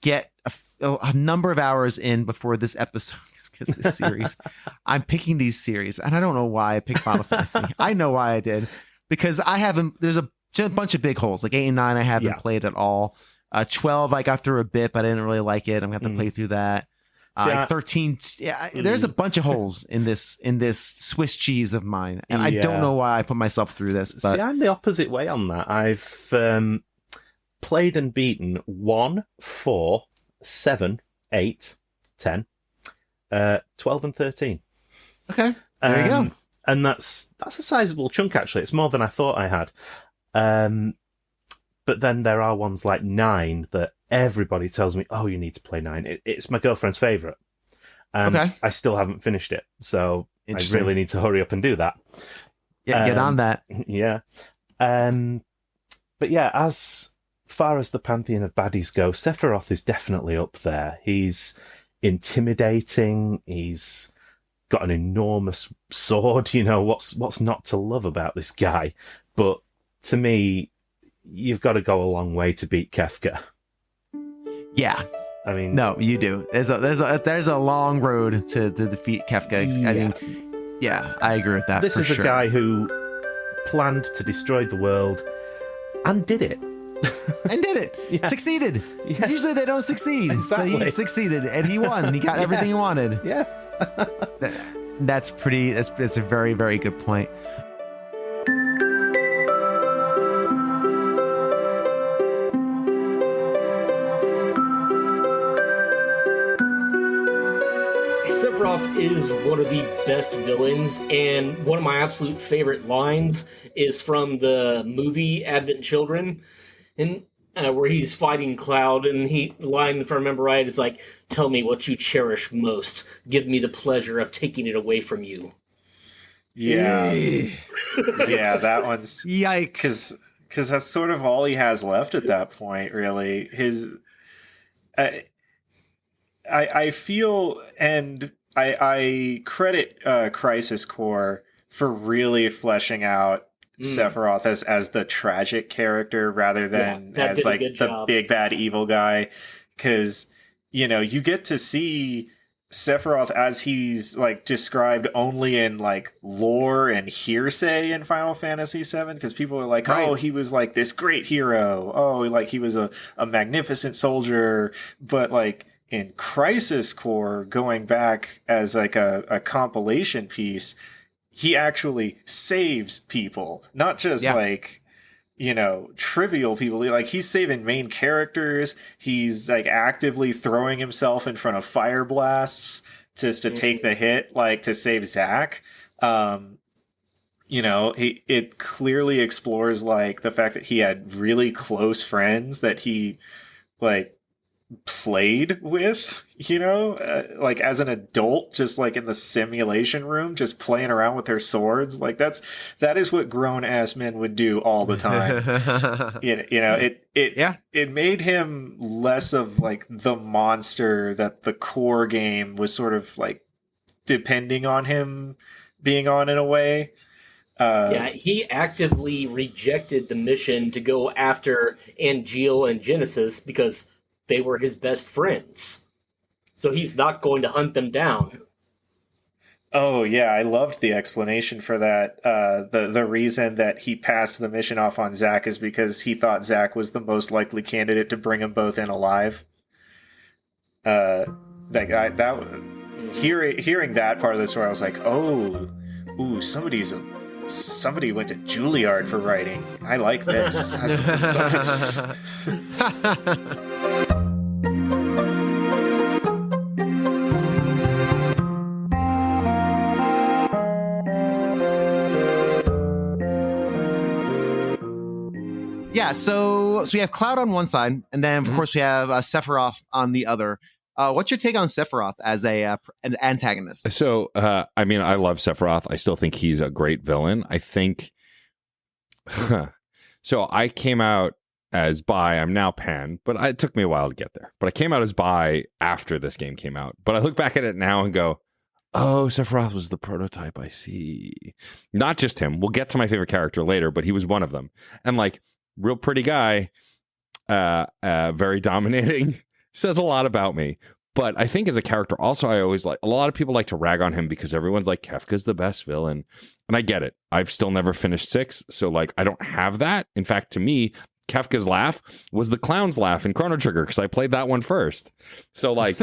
get a number of hours in before this episode. Because this series, I'm picking these series, and I don't know why I picked Final Fantasy. I know why I did, because I haven't. There's a bunch of big holes. Like 8 and 9, I haven't played at all. 12, I got through a bit, but I didn't really like it. I'm gonna have to play through that. 13, there's a bunch of holes in this Swiss cheese of mine, and I don't know why I put myself through this. But see, I'm the opposite way on that. I've played and beaten 1, 4, 7, 8, 10, 12, and 13. Okay, there you go. And that's a sizable chunk, actually. It's more than I thought I had. But then there are ones like 9 that everybody tells me, oh, you need to play 9. It's my girlfriend's favourite. Okay. I still haven't finished it, so I really need to hurry up and do that. Yeah, get on that. Yeah. But yeah, as far as the pantheon of baddies go, Sephiroth is definitely up there. He's intimidating. He's got an enormous sword. What's not to love about this guy? But to me, you've got to go a long way to beat Kefka. Yeah. I mean, no, you do. There's a long road to defeat Kefka. I mean, yeah, I agree with that. This is a guy who planned to destroy the world and did it. Succeeded. Yeah. Usually they don't succeed. Exactly. But he succeeded and he won. He got everything he wanted. Yeah. That's a very, very good point. Sephiroth is one of the best villains, and one of my absolute favorite lines is from the movie Advent Children, and where he's fighting Cloud, and the line, if I remember right, is like, "Tell me what you cherish most. Give me the pleasure of taking it away from you." Yeah. Yeah, that one's... Yikes. Because that's sort of all he has left at that point, really. I feel, and I credit Crisis Core for really fleshing out Sephiroth as the tragic character rather than as like the big bad evil guy, because you get to see Sephiroth as he's like described only in like lore and hearsay in Final Fantasy VII, because people are like, oh, he was like this great hero, oh, like he was a magnificent soldier, but like in Crisis Core, going back as like a compilation piece, he actually saves people, not just like, you know, trivial people. Like, he's saving main characters. He's like actively throwing himself in front of fire blasts just to take the hit, like to save Zack. You know, it clearly explores like the fact that he had really close friends that he like played with, you know, like as an adult, just like in the simulation room, just playing around with their swords. Like that is what grown ass men would do all the time. You know, it made him less of like the monster that the core game was sort of like depending on him being on in a way. He actively rejected the mission to go after Angeal and Genesis because they were his best friends. So he's not going to hunt them down. Oh, yeah, I loved the explanation for that. The reason that he passed the mission off on Zack is because he thought Zack was the most likely candidate to bring them both in alive. Hearing that part of the story, I was like, somebody went to Juilliard for writing. I like this. Yeah, so we have Cloud on one side, and then of course we have Sephiroth on the other. What's your take on Sephiroth as an antagonist? So, I mean, I love Sephiroth. I still think he's a great villain. I think. So I came out as bi. I'm now pan, but it took me a while to get there. But I came out as bi after this game came out. But I look back at it now and go, oh, Sephiroth was the prototype. I see. Not just him. We'll get to my favorite character later, but he was one of them. And like, real pretty guy, very dominating. Says a lot about me. But I think as a character, also, I always like, a lot of people like to rag on him because everyone's like, Kefka's the best villain. And I get it. I've still never finished 6. So like, I don't have that. In fact, to me, Kefka's laugh was the clown's laugh in Chrono Trigger because I played that one first. So like,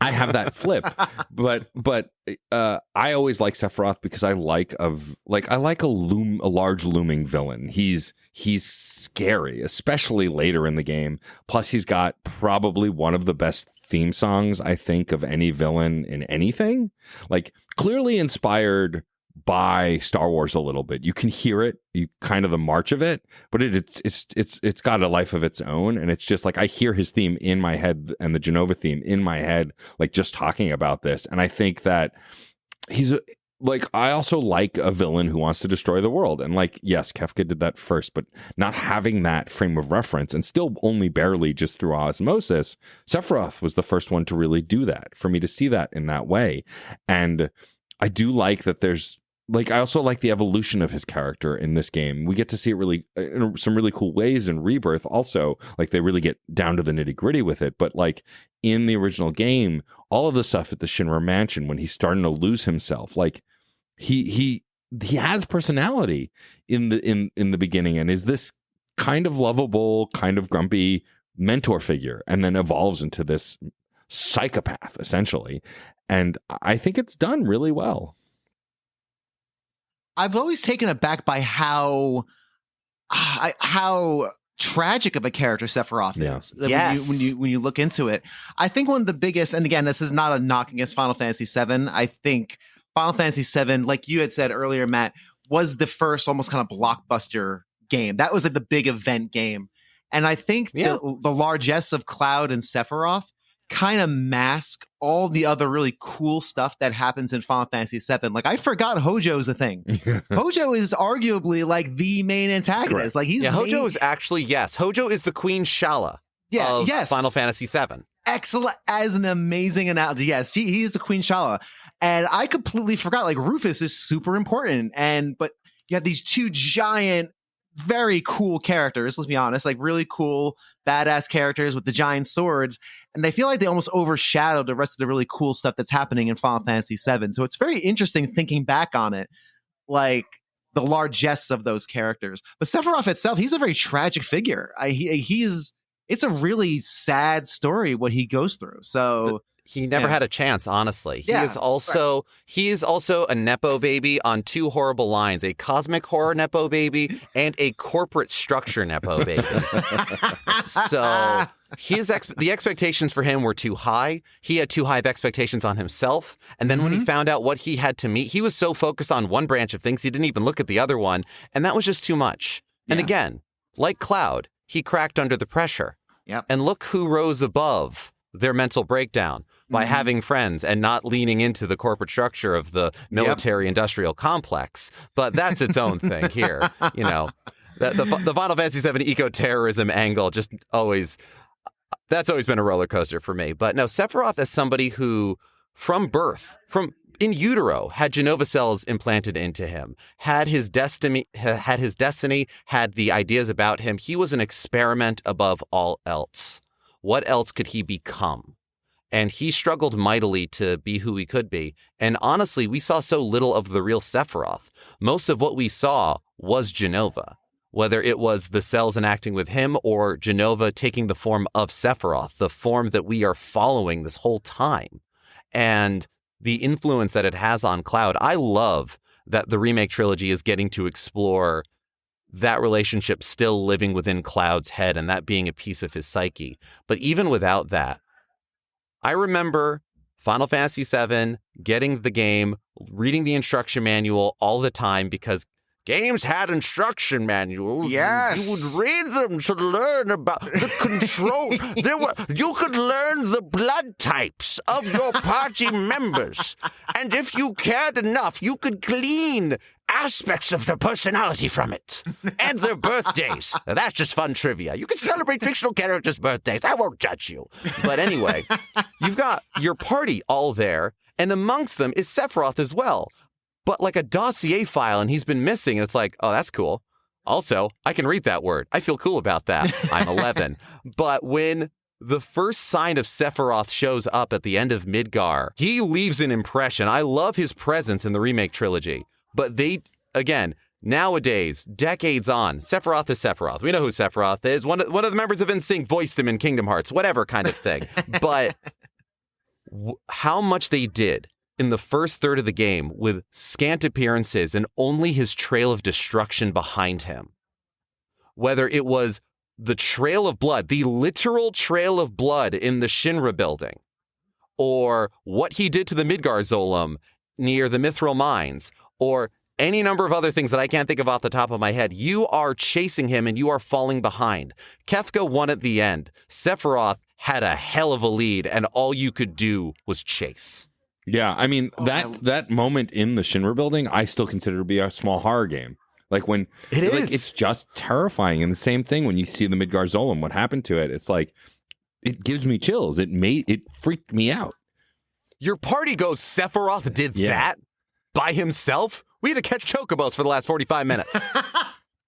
I have that flip. But I always like Sephiroth because I like a large looming villain. He's scary, especially later in the game. Plus, he's got probably one of the best theme songs I think of any villain in anything. Like, clearly inspired by Star Wars a little bit. You can hear it, kind of the march of it, but it's got a life of its own, and it's just like I hear his theme in my head and the Genova theme in my head, like just talking about this. And I think that I also like a villain who wants to destroy the world. And like, yes, Kefka did that first, but not having that frame of reference and still only barely just through osmosis, Sephiroth was the first one to really do that, for me to see that in that way. And I do like that I also like the evolution of his character in this game. We get to see it really in some really cool ways in Rebirth also. Like, they really get down to the nitty gritty with it. But like in the original game, all of the stuff at the Shinra Mansion when he's starting to lose himself, like he has personality in the beginning and is this kind of lovable, kind of grumpy mentor figure, and then evolves into this psychopath essentially. And I think it's done really well. I've always taken aback by how tragic of a character Sephiroth is. Yes. When you look into it, I think one of the biggest, and again, this is not a knock against Final Fantasy VII. I think Final Fantasy VII, like you had said earlier, Matt, was the first almost kind of blockbuster game. That was like the big event game, and I think the largesse of Cloud and Sephiroth kind of mask all the other really cool stuff that happens in Final Fantasy VII. Like, I forgot Hojo is a thing. Hojo is arguably like the main antagonist. Correct. Like, he's Hojo is actually Hojo is the Queen Shala. Of Final Fantasy VII. Excellent, as an amazing analogy. Yes, he is the Queen Shala, and I completely forgot. Like, Rufus is super important, but you have these two giant, very cool characters, let's be honest, like really cool, badass characters with the giant swords. And I feel like they almost overshadowed the rest of the really cool stuff that's happening in Final Fantasy VII. So it's very interesting thinking back on it, like the largesse of those characters. But Sephiroth itself, he's a very tragic figure. It's a really sad story what he goes through. So he never had a chance, honestly. He is also a Nepo baby on two horrible lines, a cosmic horror Nepo baby and a corporate structure Nepo baby. So the expectations for him were too high. He had too high of expectations on himself. And then when he found out what he had to meet, he was so focused on one branch of things, he didn't even look at the other one. And that was just too much. And again, like Cloud, he cracked under the pressure. Yep. And look who rose above their mental breakdown by having friends and not leaning into the corporate structure of the military industrial complex. But that's its own thing here. You know, the Final Fantasy VII eco-terrorism angle that's always been a roller coaster for me. But no, Sephiroth is somebody who from birth, in utero, had Genova cells implanted into him, had his destiny, had the ideas about him. He was an experiment above all else. What else could he become? And he struggled mightily to be who he could be. And honestly, we saw so little of the real Sephiroth. Most of what we saw was Genova, whether it was the cells enacting with him or Genova taking the form of Sephiroth, the form that we are following this whole time. And the influence that it has on Cloud. I love that the remake trilogy is getting to explore that relationship still living within Cloud's head and that being a piece of his psyche. But even without that, I remember Final Fantasy VII, getting the game, reading the instruction manual all the time because games had instruction manuals. Yes. You would read them to learn about the control. You could learn the blood types of your party members. And if you cared enough, you could glean aspects of their personality from it. And their birthdays. Now, that's just fun trivia. You can celebrate fictional characters' birthdays. I won't judge you. But anyway, you've got your party all there, and amongst them is Sephiroth as well. But like a dossier file, and he's been missing, and it's like, oh, that's cool. Also, I can read that word. I feel cool about that. I'm 11. But when the first sign of Sephiroth shows up at the end of Midgar, he leaves an impression. I love his presence in the remake trilogy. But again, nowadays, decades on, Sephiroth is Sephiroth. We know who Sephiroth is. One of the members of NSYNC voiced him in Kingdom Hearts, whatever kind of thing. But how much they did in the first third of the game with scant appearances and only his trail of destruction behind him. Whether it was the trail of blood, the literal trail of blood in the Shinra building, or what he did to the Midgar Zolom near the Mithril Mines, or any number of other things that I can't think of off the top of my head, you are chasing him and you are falling behind. Kefka won at the end. Sephiroth had a hell of a lead, and all you could do was chase. Yeah, I mean, that moment in the Shinra building, I still consider to be a small horror game. Like when it's just terrifying. And the same thing when you see the Midgar Zolom, what happened to it, it's like, it gives me chills. It freaked me out. Your party goes, Sephiroth did that by himself? We had to catch chocobos for the last 45 minutes.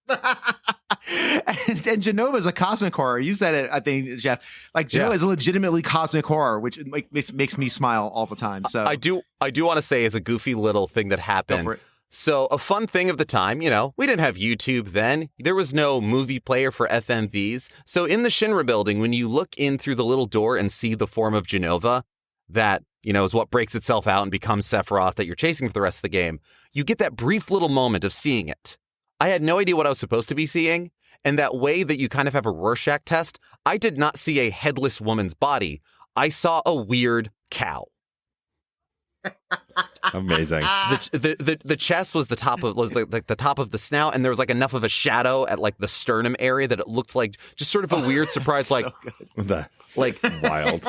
and Genova's a cosmic horror. You said it, I think, Geoff. Like Genova is a legitimately cosmic horror, which makes me smile all the time. So I do want to say, as a goofy little thing that happened. So a fun thing of the time, we didn't have YouTube then. There was no movie player for FMVs. So in the Shinra building, when you look in through the little door and see the form of Genova, that is what breaks itself out and becomes Sephiroth that you're chasing for the rest of the game, you get that brief little moment of seeing it. I had no idea what I was supposed to be seeing, and that way that you kind of have a Rorschach test, I did not see a headless woman's body. I saw a weird cow. Amazing. The chest was the top of the top of the snout, and there was like enough of a shadow at like the sternum area that it looked like just sort of a weird surprise, That's like wild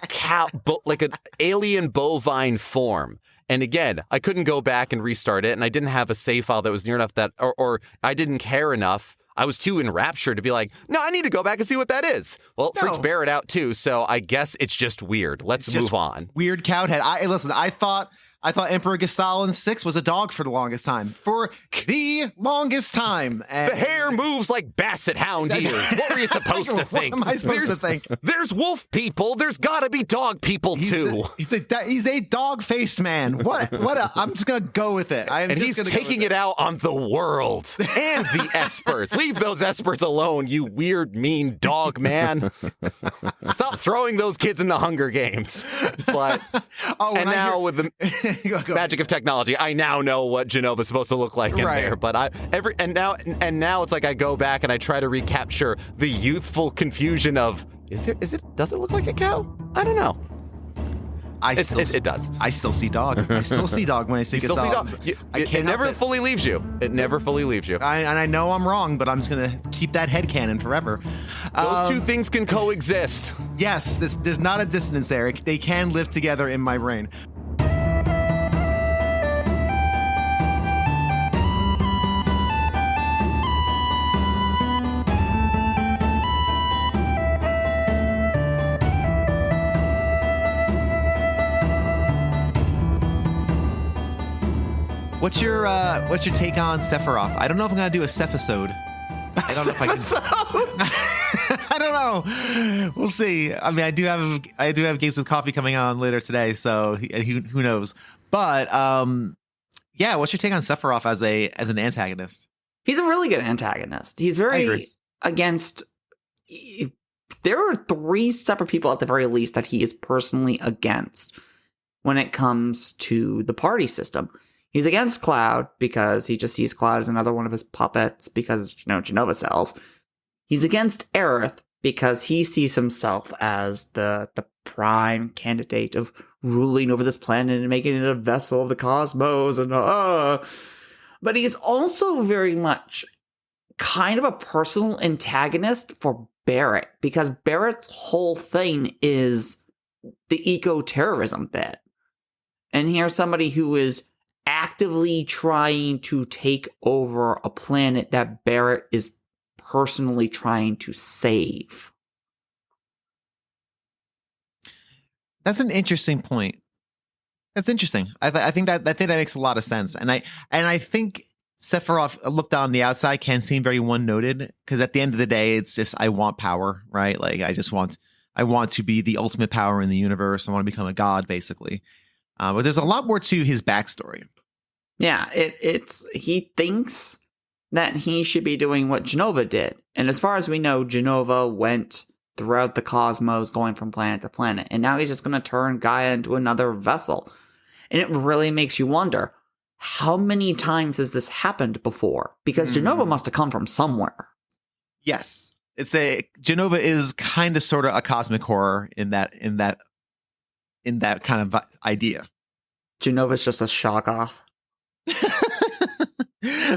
cow, like an alien bovine form. And again, I couldn't go back and restart it, and I didn't have a save file that was near enough that, or I didn't care enough. I was too enraptured to be like, no, I need to go back and see what that is. Well, it freaks Barrett out too, so I guess it's just weird. Let's move on. Weird cowhead. I thought I thought Emperor Gestalin 6 was a dog for the longest time. For the longest time. And the hair moves like basset hound ears. What were you supposed to think? What am I supposed to think? There's wolf people. There's got to be dog people, too. He's a dog-faced man. I'm just going to go with it. And he's taking it out on the world and the Espers. Leave those Espers alone, you weird, mean dog man. Stop throwing those kids in the Hunger Games. But with the magic of technology, I now know what Jenova's supposed to look like in there. But now it's like I go back and I try to recapture the youthful confusion of does it look like a cow? I don't know. It does. I still see dog. I still see dog when I see dog. It never fully leaves you. It never fully leaves you. I know I'm wrong, but I'm just going to keep that headcanon forever. Those two things can coexist. Yes, there's not a dissonance there. They can live together in my brain. What's your take on Sephiroth? I don't know if I'm gonna do a Sephasode. I don't know if I can. I don't know. We'll see. I mean, I do have Games with Coffee coming on later today, so who knows? But yeah. What's your take on Sephiroth as an antagonist? He's a really good antagonist. He's very against. There are 3 separate people at the very least that he is personally against when it comes to the party system. He's against Cloud because he just sees Cloud as another one of his puppets because, Jenova sells. He's against Aerith because he sees himself as the prime candidate of ruling over this planet and making it a vessel of the cosmos. But he's also very much kind of a personal antagonist for Barrett because Barrett's whole thing is the eco-terrorism bit. And here's somebody who is actively trying to take over a planet that Barrett is personally trying to save. That's an interesting point. That's interesting. I think that makes a lot of sense, and I think Sephiroth, looked on the outside, can seem very one-noted because at the end of the day, it's just I want power, right? Like I want to be the ultimate power in the universe. I want to become a god, basically. But there's a lot more to his backstory. Yeah, he thinks that he should be doing what Jenova did. And as far as we know, Jenova went throughout the cosmos going from planet to planet. And now he's just going to turn Gaia into another vessel. And it really makes you wonder, how many times has this happened before? Because Jenova must have come from somewhere. Yes. Jenova is kind of sort of a cosmic horror in that kind of idea. Jenova's just a shock off.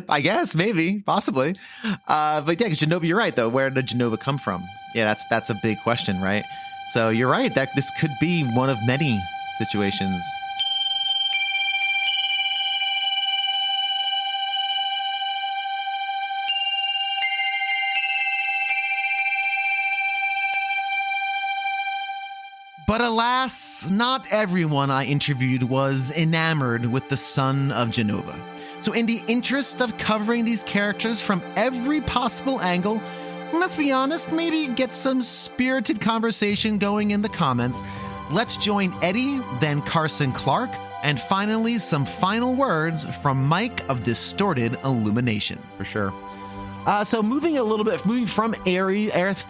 I guess, maybe, possibly. But yeah, Jenova, you're right, though. Where did Jenova come from? Yeah, that's a big question, right? So you're right, that this could be one of many situations. But alas, not everyone I interviewed was enamored with the son of Jenova. So in the interest of covering these characters from every possible angle, let's be honest, maybe get some spirited conversation going in the comments. Let's join Eddie, then Carson Clark, and finally some final words from Mike of Distorted Illuminations. For sure. So moving from Aerith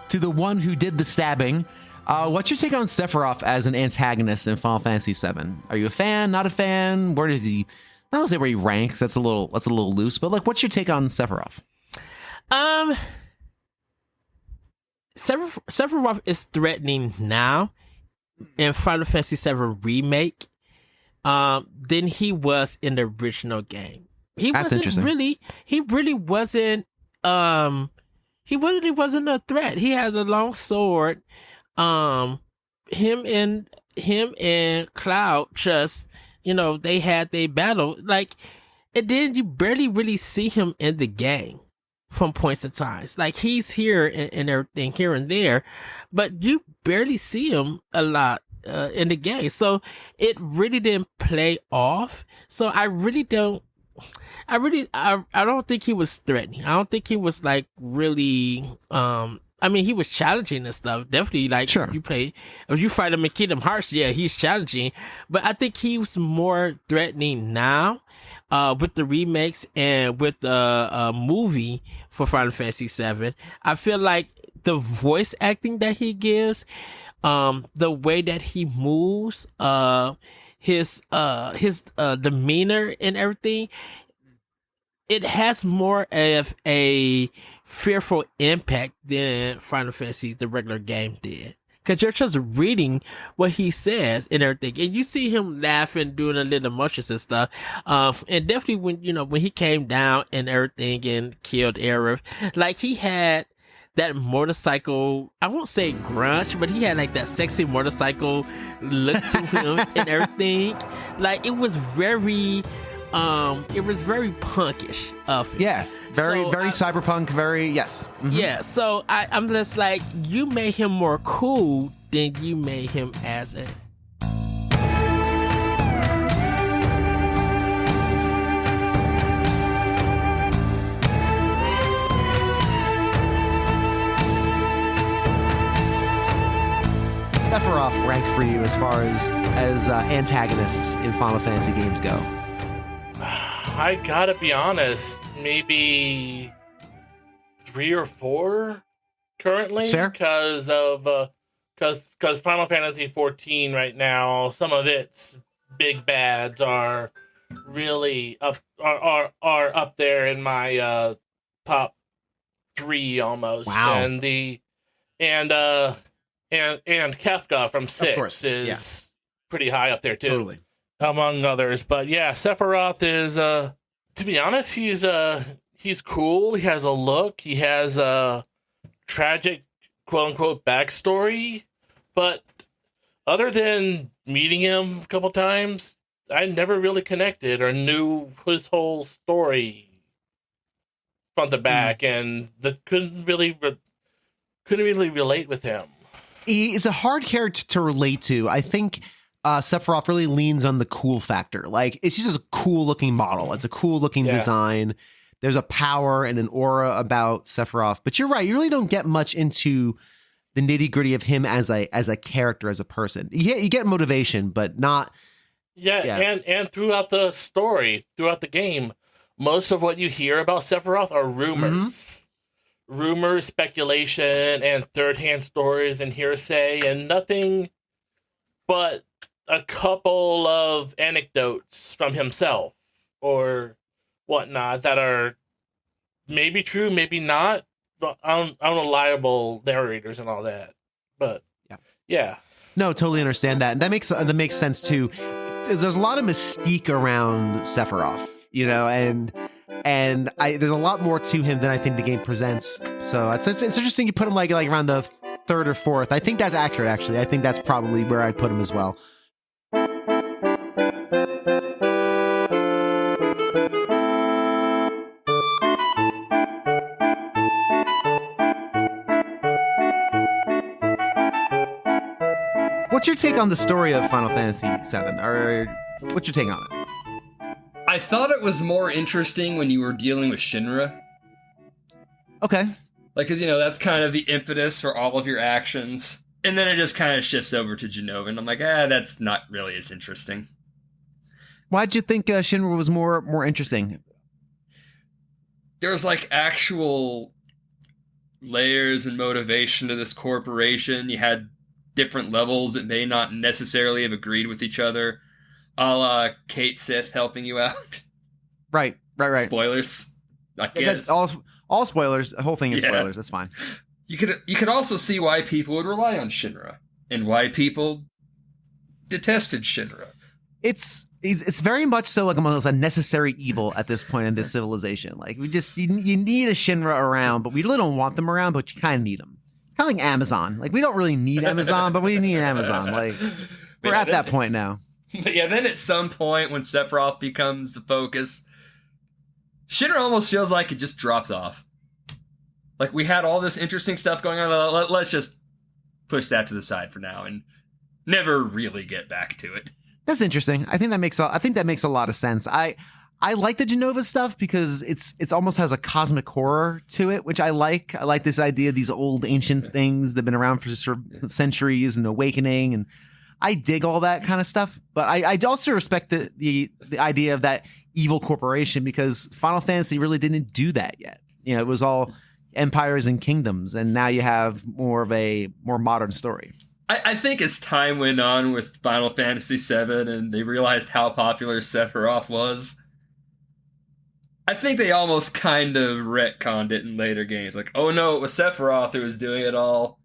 to the one who did the stabbing. What's your take on Sephiroth as an antagonist in Final Fantasy VII? Are you a fan? Not a fan? Where does he? I don't say where he ranks. That's a little loose. But what's your take on Sephiroth? Sephiroth is threatening now in Final Fantasy VII Remake than he was in the original game. That's interesting. He really wasn't. He really wasn't a threat. He had a long sword. Him and Cloud just, they had their battle. And then you barely really see him in the game from points of times. He's here and everything here and there, but you barely see him a lot in the game. So it really didn't play off. So I don't think he was threatening. I don't think he was like really, I mean, he was challenging and stuff. Definitely, like, sure. If you fight him in Kingdom Hearts, yeah, he's challenging. But I think he was more threatening now, with the remakes and with the movie for Final Fantasy VII. I feel like the voice acting that he gives, the way that he moves, his demeanor and everything, it has more of a fearful impact than Final Fantasy, the regular game, did. Because you're just reading what he says and everything. And you see him laughing, doing a little motions and stuff. And definitely when he came down and everything and killed Aerith, like he had that motorcycle, I won't say grunge, but he had like that sexy motorcycle look to him and everything. Like it was very punkish of him. Yeah. Very cyberpunk, yes. Mm-hmm. Yeah, so I'm just like, you made him more cool than you made him as a... Sephiroth rank for you as far as antagonists in Final Fantasy games go? I gotta be honest, maybe 3 or 4 currently. That's fair. Because of because Final Fantasy 14 right now, some of its big bads are really up there in my top 3 almost. Wow. And Kefka from 6 is pretty high up there too. Totally. Among others. But yeah, Sephiroth is to be honest, he's cool. He has a look. He has a tragic quote unquote backstory. But other than meeting him a couple times, I never really connected or knew his whole story front to back, and couldn't really relate with him. He's a hard character to relate to. I think Sephiroth really leans on the cool factor. Like, it's just a cool looking model. It's a cool looking design. There's a power and an aura about Sephiroth. But you're right. You really don't get much into the nitty gritty of him as a character, as a person. You get motivation, but not. And throughout the story, throughout the game, most of what you hear about Sephiroth are rumors. Mm-hmm. Rumors, speculation, and third-hand stories and hearsay, and nothing but a couple of anecdotes from himself or whatnot that are maybe true, maybe not. Unreliable narrators and all that. But yeah. No, totally understand that. And that makes sense too. There's a lot of mystique around Sephiroth, and there's a lot more to him than I think the game presents. So it's interesting you put him like around the 3rd or 4th. I think that's accurate, actually. I think that's probably where I'd put him as well. What's your take on the story of Final Fantasy VII? Or what's your take on it? I thought it was more interesting when you were dealing with Shinra. Okay. Like, because, that's kind of the impetus for all of your actions. And then it just kind of shifts over to Jenova, and I'm like, that's not really as interesting. Why'd you think Shinra was more interesting? There was, like, actual layers and motivation to this corporation. You had different levels that may not necessarily have agreed with each other. A la Kate Sith helping you out. Right. Spoilers, I guess. All spoilers. The whole thing is spoilers. That's fine. You could also see why people would rely on Shinra and why people detested Shinra. It's very much so like almost a necessary evil at this point in this civilization. Like you need a Shinra around, but we really don't want them around, but you kind of need them. It's kind of like Amazon. Like we don't really need Amazon, but we need Amazon. Like we're at that point now. But yeah, then at some point when Sephiroth becomes the focus, Shinra almost feels like it just drops off. Like, we had all this interesting stuff going on. Let's just push that to the side for now and never really get back to it. That's interesting. I think that makes a lot of sense. I like the Jenova stuff because it's almost has a cosmic horror to it, which I like. I like this idea of these old ancient things that have been around for sort of centuries and awakening, and I dig all that kind of stuff. But I also respect the idea of that evil corporation, because Final Fantasy really didn't do that yet. It was all empires and kingdoms, and now you have more of a more modern story. I think as time went on with Final Fantasy VII and they realized how popular Sephiroth was, I think they almost kind of retconned it in later games. Like, oh no, it was Sephiroth who was doing it all.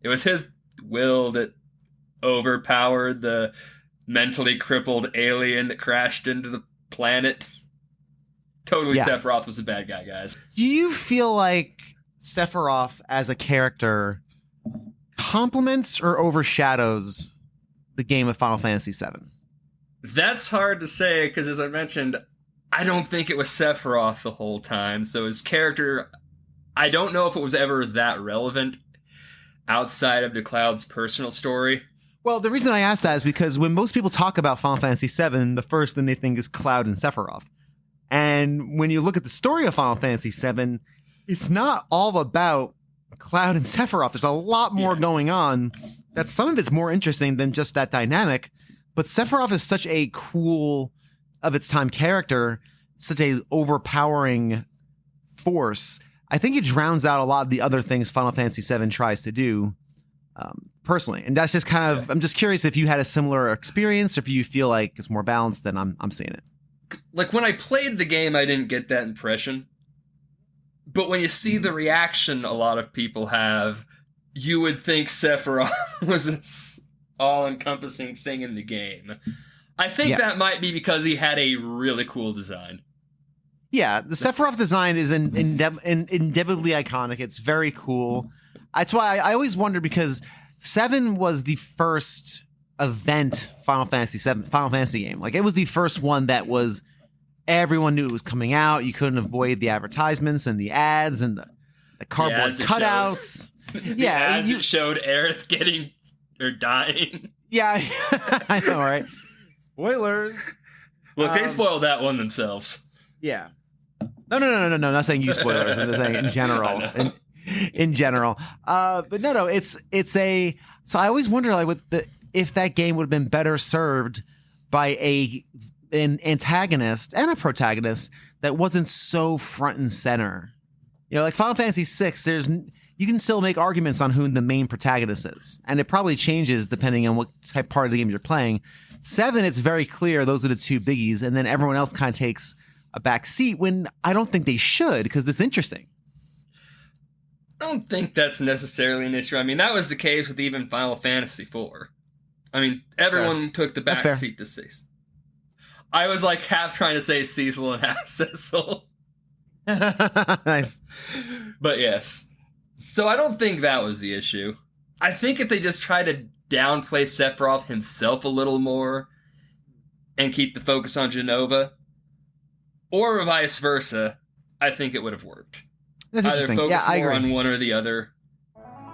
It was his will that overpowered the mentally crippled alien that crashed into the planet. Totally, yeah. Sephiroth was a bad guy, guys. Do you feel like Sephiroth as a character complements or overshadows the game of Final Fantasy VII? That's hard to say, because as I mentioned, I don't think it was Sephiroth the whole time. So his character, I don't know if it was ever that relevant outside of the Cloud's personal story. Well, the reason I ask that is because when most people talk about Final Fantasy VII, the first thing they think is Cloud and Sephiroth. And when you look at the story of Final Fantasy VII, it's not all about Cloud and Sephiroth. There's a lot more going on. That some of it's more interesting than just that dynamic. But Sephiroth is such a cool, of its time character, such a overpowering force. I think it drowns out a lot of the other things Final Fantasy VII tries to do, personally. And that's just kind of, I'm just curious if you had a similar experience, or if you feel like it's more balanced than I'm seeing it. Like, when I played the game, I didn't get that impression. But when you see the reaction a lot of people have, you would think Sephiroth was this all-encompassing thing in the game. I think that might be because he had a really cool design. Yeah, the Sephiroth design is indelibly iconic. It's very cool. That's why I always wonder, because 7 was the first event Final Fantasy game. Like, it was the first one that was, everyone knew it was coming out. You couldn't avoid the advertisements and the ads and the cardboard cutouts. The ads that showed Aerith getting or dying. Yeah, I know, right? Spoilers. Look, they spoiled that one themselves. Yeah. No, not saying you spoilers. I'm just saying in general. In general. But no, it's a. So I always wonder, like, if that game would have been better served by an antagonist and a protagonist that wasn't so front and center. Like Final Fantasy VI, you can still make arguments on who the main protagonist is, and it probably changes depending on what type part of the game you're playing. 7, it's very clear those are the two biggies, and then everyone else kind of takes a back seat, when I don't think they should, because it's interesting. I don't think that's necessarily an issue. I mean, that was the case with even Final Fantasy IV. I mean, everyone took the back seat to Cecil. I was like half trying to say Cecil and half Cecil. Nice. But yes. So I don't think that was the issue. I think if they just try to downplay Sephiroth himself a little more and keep the focus on Jenova, or vice versa, I think it would have worked. That's interesting. Either focus more agree. on one or the other,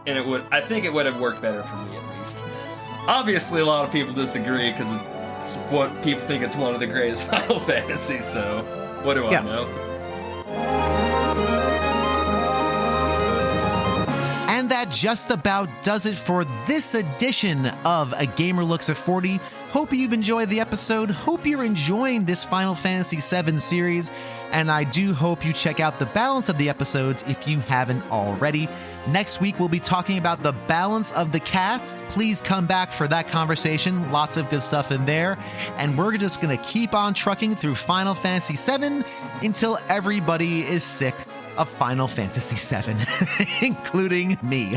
and I think it would have worked better for me at least. Obviously, a lot of people disagree because it's what people think it's one of the greatest Final Fantasies. So, what do I know? And that just about does it for this edition of A Gamer Looks at 40. Hope you've enjoyed the episode. Hope you're enjoying this Final Fantasy VII series. And I do hope you check out the balance of the episodes if you haven't already. Next week, we'll be talking about the balance of the cast. Please come back for that conversation. Lots of good stuff in there. And we're just going to keep on trucking through Final Fantasy VII until everybody is sick of Final Fantasy VII, including me.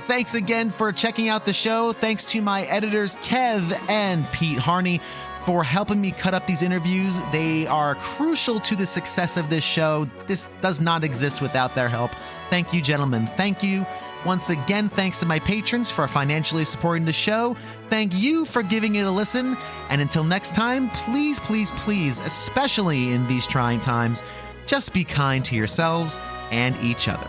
Thanks again for checking out the show. Thanks to my editors, Kev and Pete Harney, for helping me cut up these interviews. They are crucial to the success of this show. This does not exist without their help. Thank you, gentlemen. Thank you. Once again, thanks to my patrons for financially supporting the show. Thank you for giving it a listen. And until next time, please, please, please, especially in these trying times, just be kind to yourselves and each other.